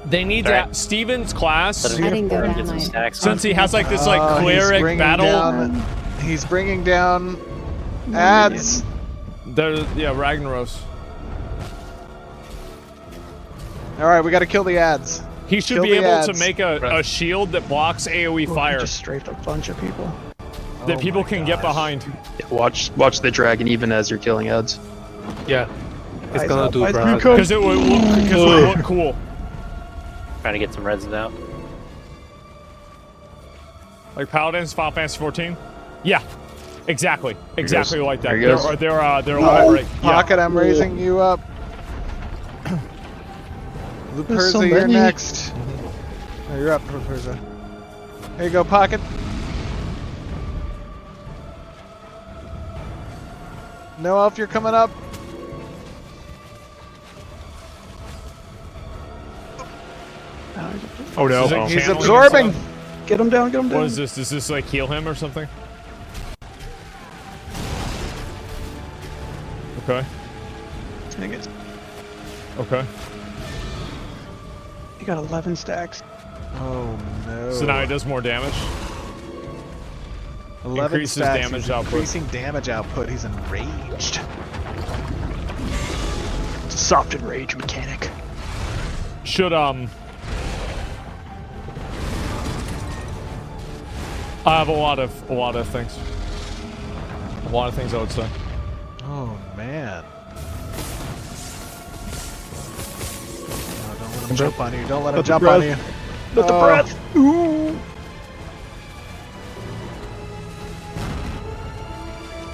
They need Alright. to. Steven's class, I didn't go Get down some my. stacks. since he has like this like Oh, he's cleric bringing battle. down- He's bringing down ads. They're, yeah, Ragnaros. All right, we got to kill the ads. He should Kill be the able to ads. make a shield that blocks AoE Oh, fire just strafed a bunch of people. that Oh people my can get gosh. behind. Yeah, watch the dragon even as you're killing ads. Yeah, it's Eyes gonna up, do eyes Brian. up. Because it would look cool. Trying to get some reds out. Like Paladins, Final Fantasy 14. Yeah, exactly like that. There he goes. They're Oh, elaborate. Yeah. Pocket, I'm raising you up. There's so Luperza, you're many. next. Oh, you're up, Luperza. There you go, Pocket. No elf, you're coming up. Oh no. Is it Oh. He's channeling absorbing. and stuff? Get him down, get him down. What is this? Does this like heal him or something? Okay. Dang it. Okay. He got 11 stacks. Oh no. So now he does more damage. 11 increases stacks. damage He's output. increasing damage output. He's enraged. soft and rage mechanic. Should I have a lot of things. A lot of things I would say. Oh man. No, don't let him jump on you. Don't let him jump on you. Not the breath. Ooh.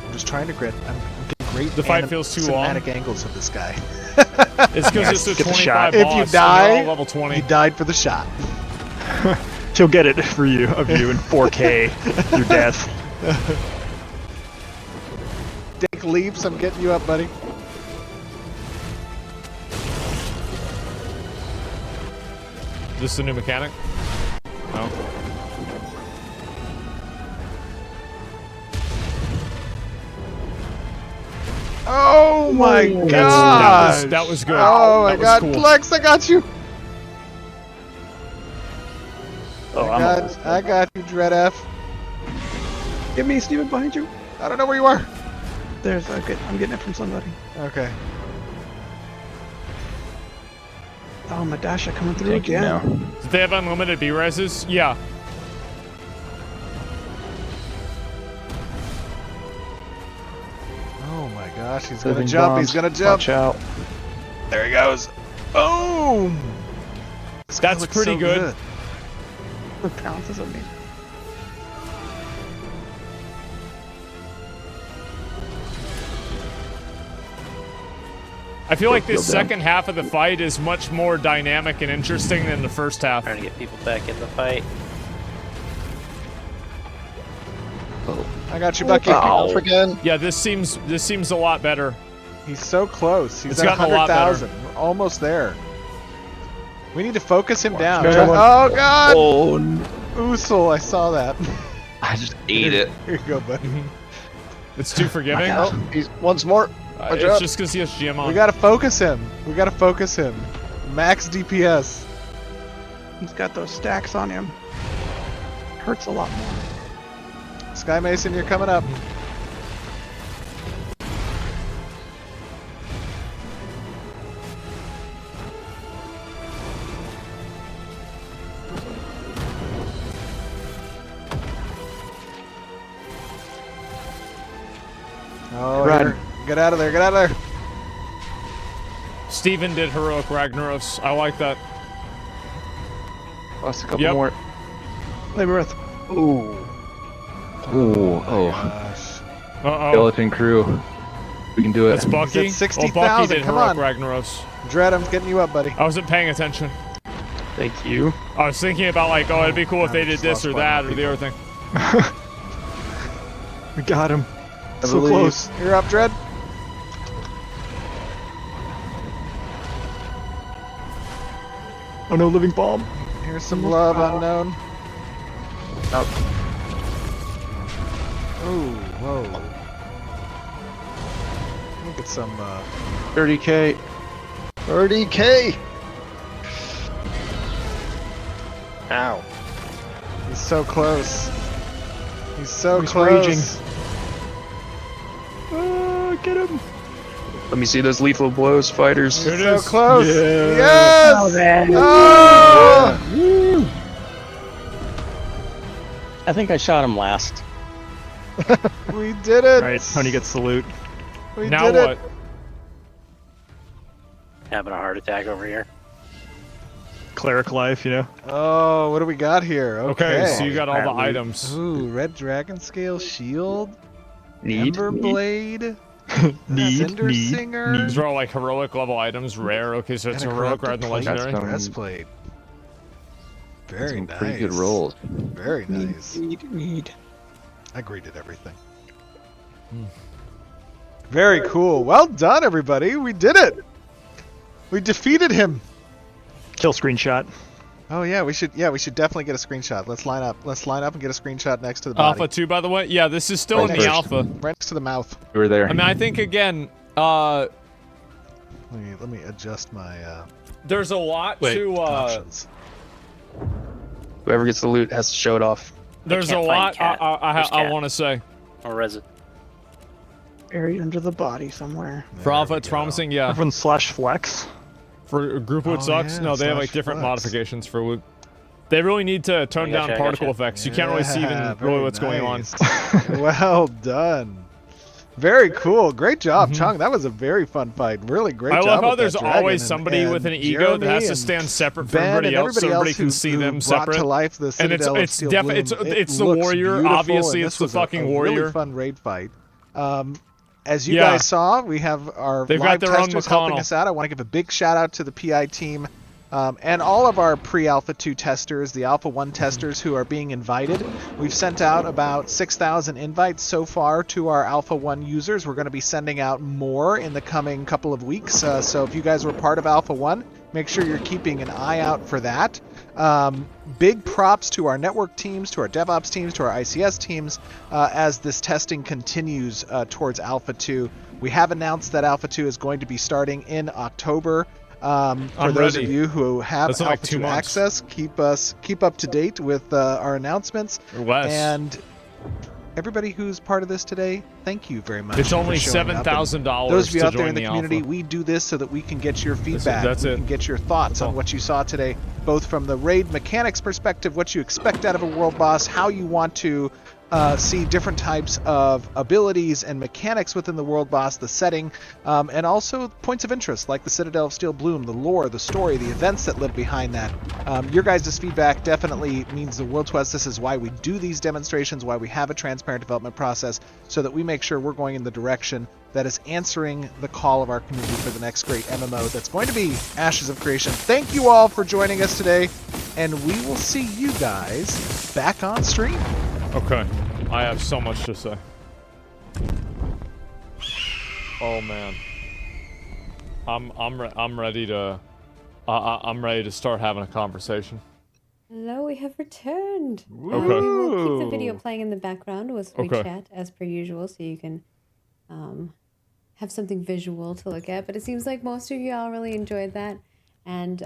I'm just trying to I'm getting great. The fight feels too long. Cinematic angles of this guy. It's because it's a Get the 25 shot. boss. If you and they're die, all level 20. you died for the shot. He'll get it for you in 4K through death. Take leaps. I'm getting you up, buddy. Is this the new mechanic? No. Oh my god! That was good. Oh my That was god, cool. Plex, I got you! Oh, I got you, Dread F. Get me, Steven, behind you. I don't know where you are. There's okay. I'm getting it from somebody. Okay. Oh, Madasha coming through Thank you again. now. Did they have unlimited B-reses? Yeah. Oh my gosh, he's gonna Living jump, bronze. he's gonna jump. Watch out. There he goes. Boom! This guy That's looks pretty so good. The pounces of me. I feel like this Feel down. second half of the fight is much more dynamic and interesting than the first half. Trying to get people back in the fight. I got you, Bucky. Off again. Yeah, this seems a lot better. He's so close. He's It's at gotten a lot better. 100,000. We're almost there. We need to focus him down. Watch Oh out. god! Oh, no. Usul, I saw that. I just ate it. Here you go, buddy. It's too forgiving. Oh, he's once more. Watch It's out. just because he has GM on. We gotta focus him. We gotta focus him. Max DPS. He's got those stacks on him. Hurts a lot more. Sky Mason, you're coming up. Oh, Run. here. Get out of there, get out of there. Steven did heroic Ragnaros. I like that. Lost a couple Yep. more. Labyrinth. Ooh. Ooh, oh. Gosh. Uh-oh. Skeleton crew. We can do it. That's Bucky. He's at Bucky 60,000, did come heroic on. Ragnaros. Dread, I'm getting you up, buddy. I wasn't paying attention. Thank you. I was thinking about like, oh, it'd be cool if they did just this lost or quite that a or few the other thing. We got him. I So believe. close. You're up, Dread. Oh no, living bomb. Here's some love, unknown. Out. Ooh, whoa. Look at some, 30k. 30k. Ow. he's so close. He's so He's close. raging. Get him. Let me see those lethal blows, fighters. Here it So is. close. Yeah. Yes! Oh, man. Oh! I think I shot him last. We did it. Right, Honey gets the loot. We Now did what? it. Having a heart attack over here. Cleric life, you know. Oh, what do we got here? Okay, so you got all the Apparently. items. Ooh, red dragon scale shield, Need. ember blade, Need, cinder singer, These are all like heroic level items, rare. Okay, so it's and a heroic corrupted rather than plate legendary. That's breastplate. Very Some nice. pretty good rolls. Very nice. Need. I greeted everything. Very cool. Well done, everybody. We did it. We defeated him. Kill screenshot. Oh yeah, we should definitely get a screenshot. Let's line up. Let's line up and get a screenshot next to the body. Alpha 2, by the way. Yeah, this is still Right in the first. alpha. Right next to the mouth. You were there. I mean, I think again, Let me adjust my there's a lot Wait. to. options. Whoever gets the loot has to show it off. There's a can't find lot Cat. Where's I Cat? want to say. Or resin. Buried under the body somewhere. For Alpha, it's promising, yeah. Everyone /flex. For group loot sucks? yeah, No, they have like different /flex. modifications for loot. They really need to tone down particle effects. You can't really see even really what's going on. Well done. Very cool. Great job, Chung. That was a very fun fight. Really great job. I love how with there's that dragon. always somebody And with an ego that has Jeremy to stand separate from Ben everybody and else so everybody can who- see who them brought separate. to life the And Citadel of it's Steel definitely Bloom. it's It the looks warrior. beautiful, Obviously, and it's this the was fucking a warrior. Really fun raid fight. As you Yeah. guys saw, we have our They've live got their own testers helping McConnell. us out. I want to give a big shout out to the PI team. And all of our pre-Alpha 2 testers, the Alpha 1 testers who are being invited. We've sent out about 6,000 invites so far to our Alpha 1 users. We're going to be sending out more in the coming couple of weeks. So if you guys were part of Alpha 1, make sure you're keeping an eye out for that. Big props to our network teams, to our DevOps teams, to our ICS teams as this testing continues towards Alpha 2. We have announced that Alpha 2 is going to be starting in October. For those of you who have That's in Alpha like 2 2 months. access, keep up to date with our announcements. Or less. And everybody who's part of this today, thank you very much. It's for only showing up. And $7,000 those of you to out there join in the the community, Alpha. we do this so that we can get your feedback. That's we it. can get your thoughts on what you saw today, both from the raid mechanics perspective, what you expect out of a world boss, how you want to see different types of abilities and mechanics within the world boss, the setting, and also points of interest like the Citadel of Steel Bloom, the lore, the story, the events that live behind that. Your guys' feedback definitely means the world to us. This is why we do these demonstrations, why we have a transparent development process, so that we make sure we're going in the direction that is answering the call of our community for the next great MMO that's going to be Ashes of Creation. Thank you all for joining us today, and we will see you guys back on stream. Okay, I have so much to say. Oh man, I'm ready to I'm ready to start having a conversation. Hello, we have returned. Okay. We will keep the video playing in the background as we Okay. chat as per usual, so you can have something visual to look at. But it seems like most of you all really enjoyed that, and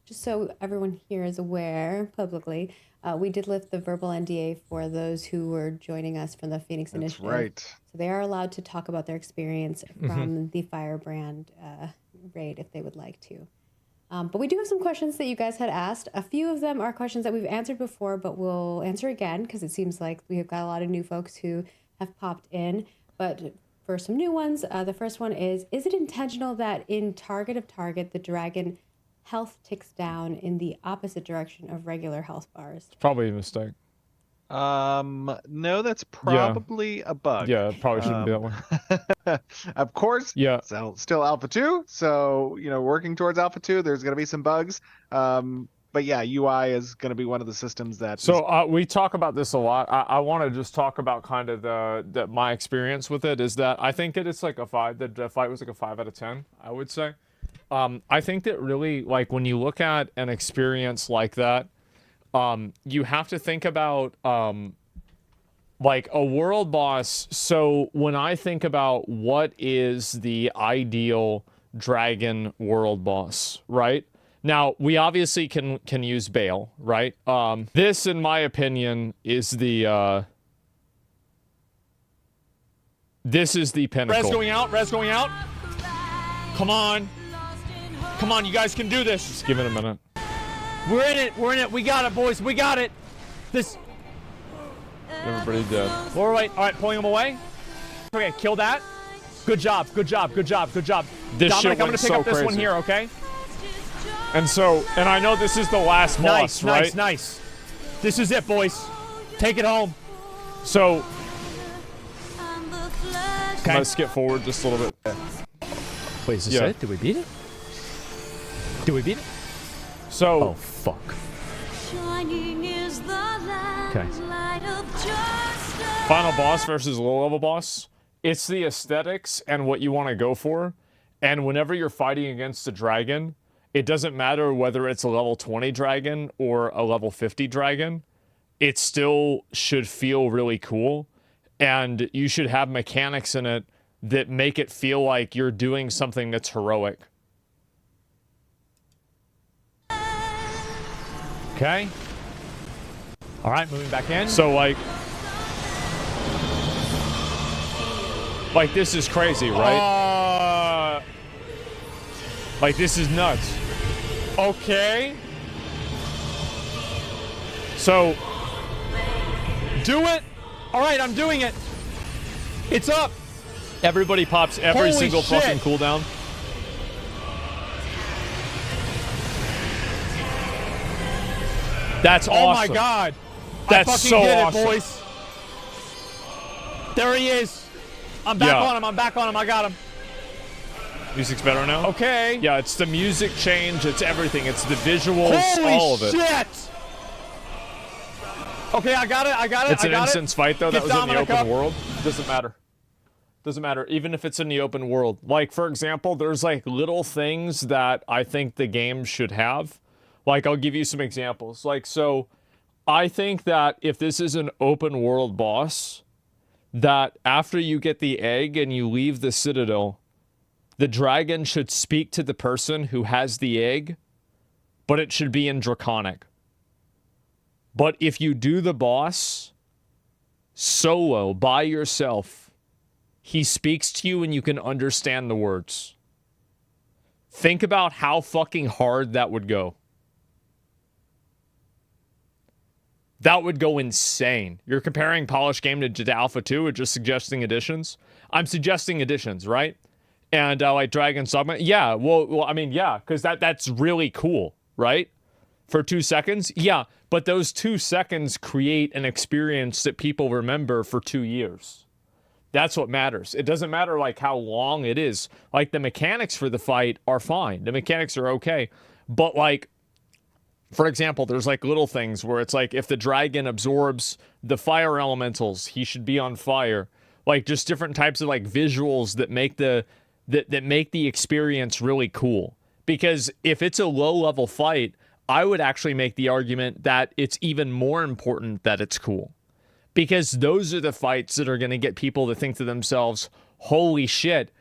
just so everyone here is aware publicly. We did lift the verbal NDA for those who were joining us from the Phoenix Initiative. Right. So they are allowed to talk about their experience from the Firebrand raid if they would like to. But we do have some questions that you guys had asked. A few of them are questions that we've answered before, but we'll answer again because it seems like we have got a lot of new folks who have popped in. But for some new ones, the first one is it intentional that in Target of Target, the dragon health ticks down in the opposite direction of regular health bars? It's probably a mistake. No, that's probably a bug. Yeah, it probably shouldn't be that way. Of course, Yeah. still Alpha 2, so, working towards Alpha 2, there's going to be some bugs. But yeah, UI is going to be one of the systems that... So we talk about this a lot. I want to just talk about kind of my experience with it is that I think that it's like a 5. The fight was like a 5 out of 10, I would say. I think that really, like, when you look at an experience like that, you have to think about like a world boss. So when I think about what is the ideal dragon world boss, right? Now, we obviously can use Bale, right? This, in my opinion, is the this is the pinnacle. Res going out. Come on, you guys can do this. Just give it a minute. We're in it. We got it, boys. We got it. This. Everybody dead. All right, pulling him away. Okay, kill that. Good job. This Dominic, shit I'm gonna went pick so up this one crazy. here, okay? And I know this is the last boss, right? Nice. This is it, boys. Take it home. So, Okay. can I skip forward just a little bit? Wait, is this Yeah. it? Did we beat it? So, Oh, fuck. Okay. final boss versus low level boss. It's the aesthetics and what you want to go for. And whenever you're fighting against a dragon, it doesn't matter whether it's a level 20 dragon or a level 50 dragon. It still should feel really cool. And you should have mechanics in it that make it feel like you're doing something that's heroic. Okay. All right, moving back in. So, like, Like, this is crazy, right? Like, this is nuts. Okay. So, do it. All right, I'm doing it. It's up. Everybody pops every single fucking cooldown. That's awesome. Oh my god. That's I fucking so did awesome. it, boys. There he is. I'm back Yeah. on him. I'm back on him. I got him. Music's better now? Okay. Yeah, it's the music change. It's everything. It's the visuals, Holy all of it. shit. Okay, I got it. I got it. It's I an got instance fight, though. Get That was in the Dominic open up. world. Doesn't matter. Doesn't matter. Even if it's in the open world. Like, for example, there's, like, little things that I think the game should have. Like, I'll give you some examples. Like, so, I think that if this is an open world boss, that after you get the egg and you leave the Citadel, the dragon should speak to the person who has the egg, but it should be in Draconic. But if you do the boss solo, by yourself, he speaks to you and you can understand the words. Think about how fucking hard that would go. That would go insane. You're comparing polished game to Alpha 2 or just suggesting additions? I'm suggesting additions, right? And like Dragon's Dogma. Yeah, well, I mean, yeah, because that's really cool, right? For 2 seconds? Yeah, but those 2 seconds create an experience that people remember for 2 years. That's what matters. It doesn't matter like how long it is. Like the mechanics for the fight are fine. The mechanics are okay. But like, for example, there's like little things where it's like if the dragon absorbs the fire elementals, he should be on fire. Like just different types of like visuals that make the that make the experience really cool. Because if it's a low level fight, I would actually make the argument that it's even more important that it's cool. Because those are the fights that are going to get people to think to themselves, holy shit,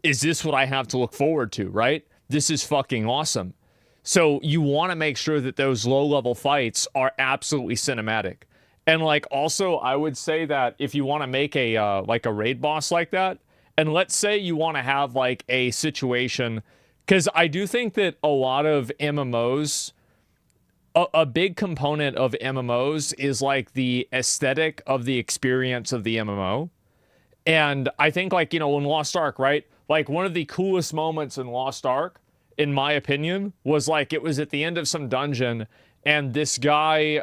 is this what I have to look forward to, right? This is fucking awesome. So you want to make sure that those low-level fights are absolutely cinematic. And like also, I would say that if you want to make a like a raid boss like that, and let's say you want to have like a situation, because I do think that a lot of MMOs, a big component of MMOs is like the aesthetic of the experience of the MMO. And I think like, you know, in Lost Ark, right? Like one of the coolest moments in Lost Ark, in my opinion, was like it was at the end of some dungeon and this guy,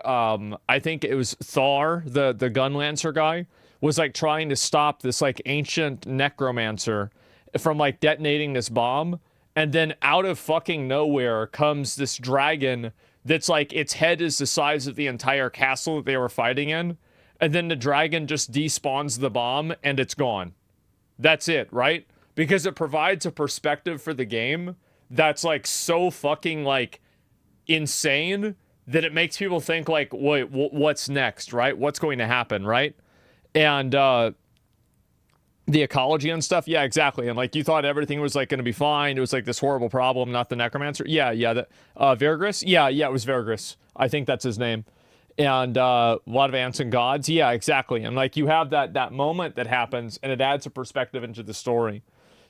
I think it was Thar, the Gunlancer guy, was like trying to stop this like ancient necromancer from like detonating this bomb. And then out of fucking nowhere comes this dragon that's like its head is the size of the entire castle that they were fighting in. And then the dragon just despawns the bomb and it's gone. That's it, right? Because it provides a perspective for the game that's like so fucking like insane that it makes people think like, wait, what's next, right? What's going to happen, right? And the ecology and stuff, yeah, exactly. And like you thought everything was like going to be fine. It was like this horrible problem, not the necromancer. Yeah, Vergris. Yeah, it was Vergris. I think that's his name. And a lot of ants and gods. Yeah, exactly. And like you have that moment that happens, and it adds a perspective into the story.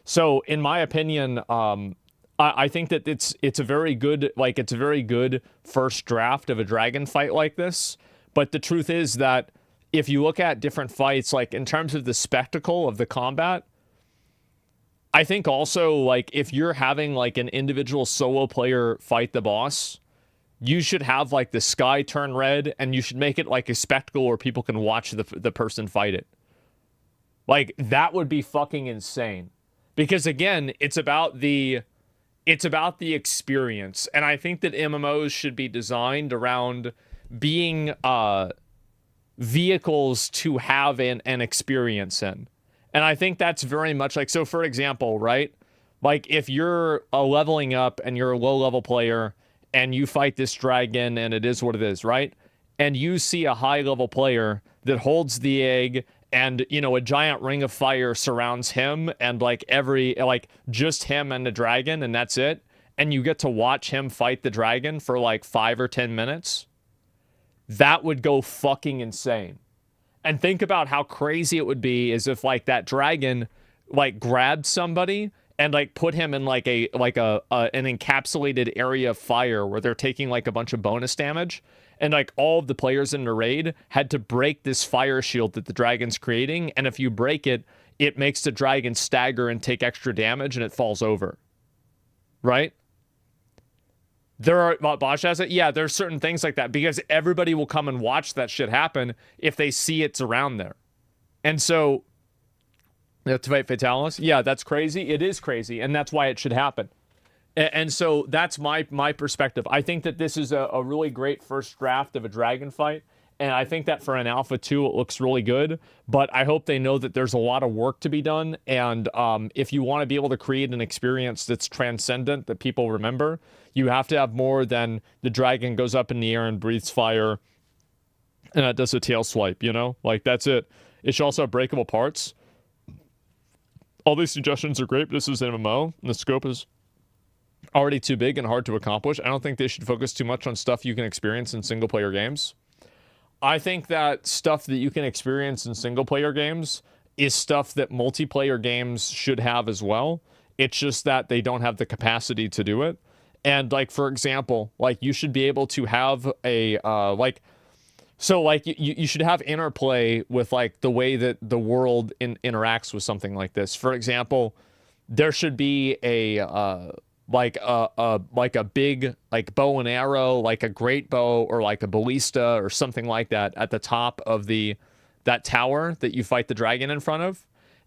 So in my opinion, I think that it's a very good first draft of a dragon fight like this. But the truth is that if you look at different fights, like in terms of the spectacle of the combat, I think also like if you're having like an individual solo player fight the boss, you should have like the sky turn red and you should make it like a spectacle where people can watch the person fight it. Like that would be fucking insane. Because again, it's about the experience. And I think that MMOs should be designed around being vehicles to have an experience in. And I think that's very much like, so for example, right? Like if you're leveling up and you're a low level player and you fight this dragon and it is what it is, right? And you see a high level player that holds the egg and, you know, a giant ring of fire surrounds him and like just him and the dragon and that's it. And you get to watch him fight the dragon for like 5 or 10 minutes. That would go fucking insane. And think about how crazy it would be as if like that dragon like grabbed somebody and like put him in like an encapsulated area of fire where they're taking like a bunch of bonus damage, and like all of the players in the raid had to break this fire shield that the dragon's creating, and if you break it, it makes the dragon stagger and take extra damage and it falls over. Right? There are, Bosch has it? Yeah, there's certain things like that because everybody will come and watch that shit happen if they see it's around there. And so, to fight Fatalis, yeah, that's crazy. It is crazy, and that's why it should happen. And so that's my perspective. I think that this is a really great first draft of a dragon fight, and I think that for an Alpha 2, it looks really good, but I hope they know that there's a lot of work to be done, and if you want to be able to create an experience that's transcendent, that people remember, you have to have more than the dragon goes up in the air and breathes fire, and it does a tail swipe, you know? Like, that's it. It should also have breakable parts. All these suggestions are great, but this is an MMO, and the scope is already too big and hard to accomplish. I don't think they should focus too much on stuff you can experience in single-player games. I think that stuff that you can experience in single-player games is stuff that multiplayer games should have as well. It's just that they don't have the capacity to do it. And, like, for example, like, you should be able to have a, you should have interplay with, like, the way that the world interacts with something like this. For example, there should be a big, like, bow and arrow, like a great bow or like a ballista or something like that at the top of that tower that you fight the dragon in front of.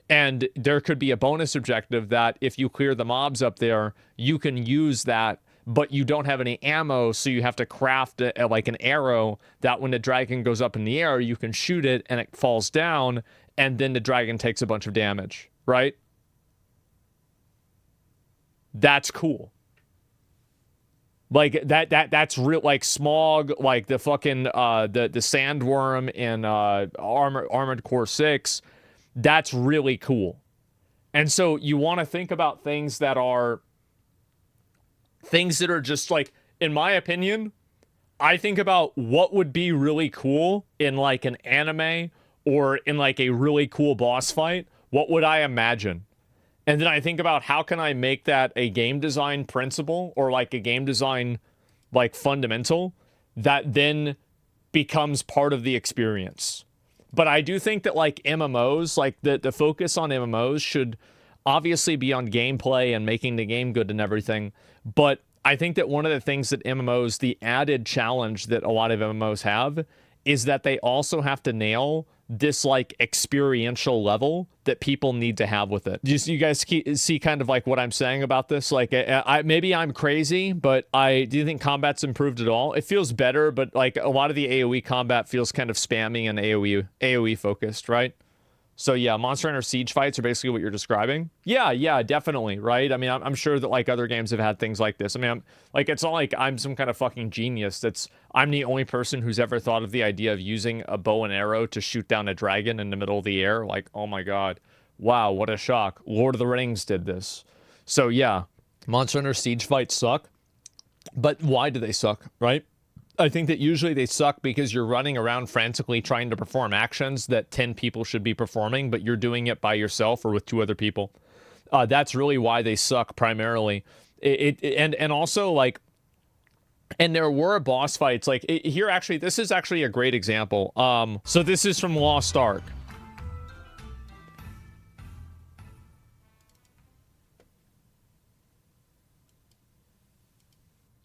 And there could be a bonus objective that if you clear the mobs up there, you can use that, but you don't have any ammo, so you have to craft like an arrow that when the dragon goes up in the air, you can shoot it and it falls down, and then the dragon takes a bunch of damage, right? That's cool. Like that's real, like Smog, like the fucking the sandworm in Armored Core 6. That's really cool. And so you want to think about things that are just like, in my opinion, I think about what would be really cool in like an anime or in like a really cool boss fight. What would I imagine? And then I think about how can I make that a game design principle or like a game design like fundamental that then becomes part of the experience. But I do think that like MMOs, like the focus on MMOs should obviously be on gameplay and making the game good and everything. But I think that one of the things that MMOs, the added challenge that a lot of MMOs have, is that they also have to nail this like experiential level that people need to have with it. You guys see kind of like what I'm saying about this? Like, maybe I'm crazy, but do you think combat's improved at all? It feels better, but like a lot of the AoE combat feels kind of spammy and AoE focused, right? So yeah, Monster Hunter Siege fights are basically what you're describing. Yeah, definitely, right? I mean, I'm sure that like other games have had things like this. I mean, it's not like I'm some kind of fucking genius. I'm the only person who's ever thought of the idea of using a bow and arrow to shoot down a dragon in the middle of the air. Like, oh my god, wow, what a shock! Lord of the Rings did this. So yeah, Monster Hunter Siege fights suck, but why do they suck, right? I think that usually they suck because you're running around frantically trying to perform actions that 10 people should be performing, but you're doing it by yourself or with 2 other people. That's really why they suck primarily. And also like, and there were boss fights like here. Actually, this is actually a great example. So this is from Lost Ark.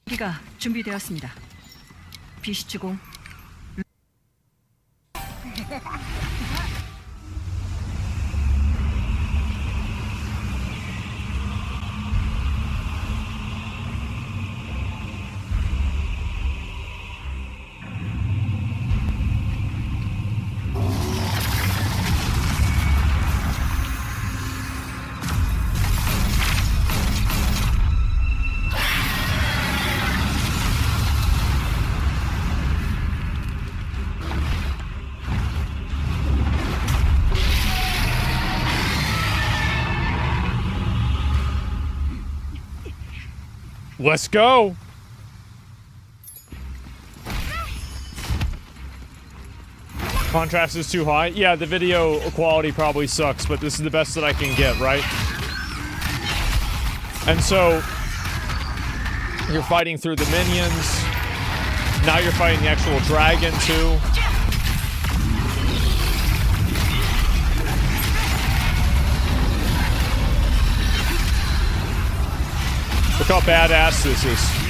기가 준비되었습니다. 비시추공. Let's go. Contrast is too high. Yeah, the video quality probably sucks, but this is the best that I can get, right? And so you're fighting through the minions. Now you're fighting the actual dragon too. Look how badass this is.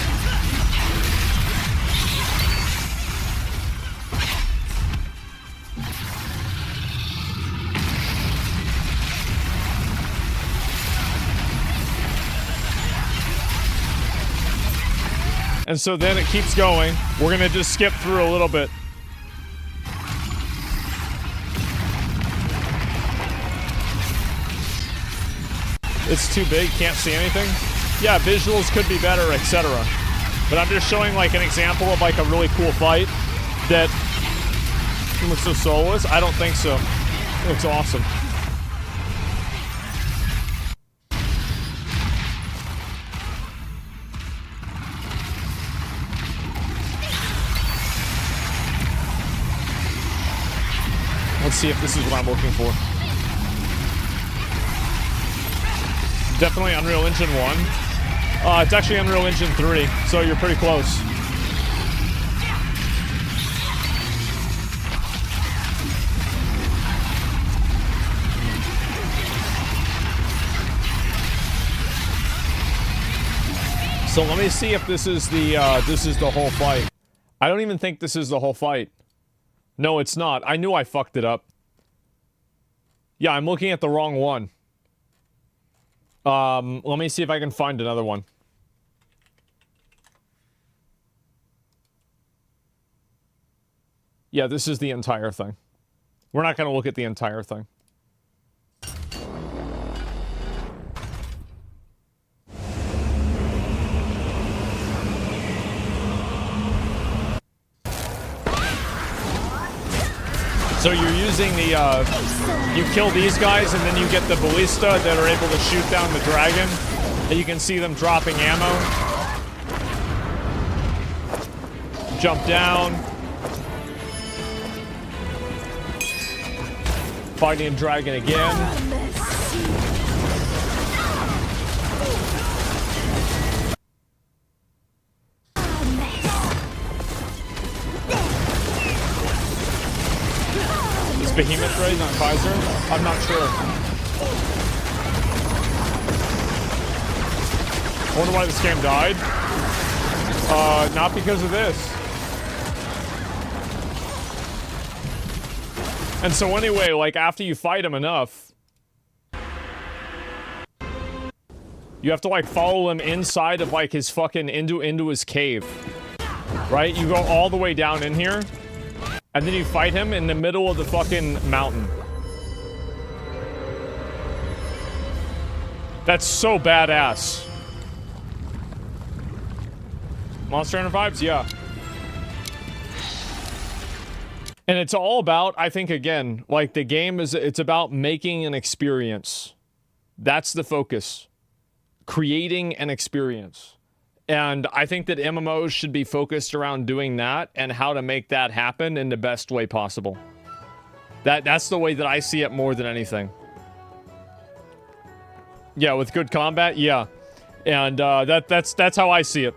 And so then it keeps going. We're gonna just skip through a little bit. It's too big, can't see anything. Yeah, visuals could be better, etc. But I'm just showing like an example of like a really cool fight that looks so soulless. I don't think so. It looks awesome. Let's see if this is what I'm looking for. Definitely Unreal Engine 1. It's actually Unreal Engine 3, so you're pretty close. So let me see if this is the whole fight. I don't even think this is the whole fight. No, it's not. I knew I fucked it up. Yeah, I'm looking at the wrong one. Let me see if I can find another one. Yeah, this is the entire thing. We're not going to look at the entire thing. So you're using the, you kill these guys and then you get the ballista that are able to shoot down the dragon. And you can see them dropping ammo. Jump down. Fighting a dragon again. Behemoth raid, not Kaiser? I'm not sure. I wonder why this game died. Not because of this. And so anyway, like after you fight him enough, you have to like follow him inside of like his fucking into his cave. Right? You go all the way down in here. And then you fight him in the middle of the fucking mountain. That's so badass. Monster Hunter vibes? Yeah. And it's all about, I think, again, like the game is, it's about making an experience. That's the focus. Creating an experience. And I think that MMOs should be focused around doing that and how to make that happen in the best way possible. That's the way that I see it more than anything. Yeah, with good combat, yeah. And that's how I see it.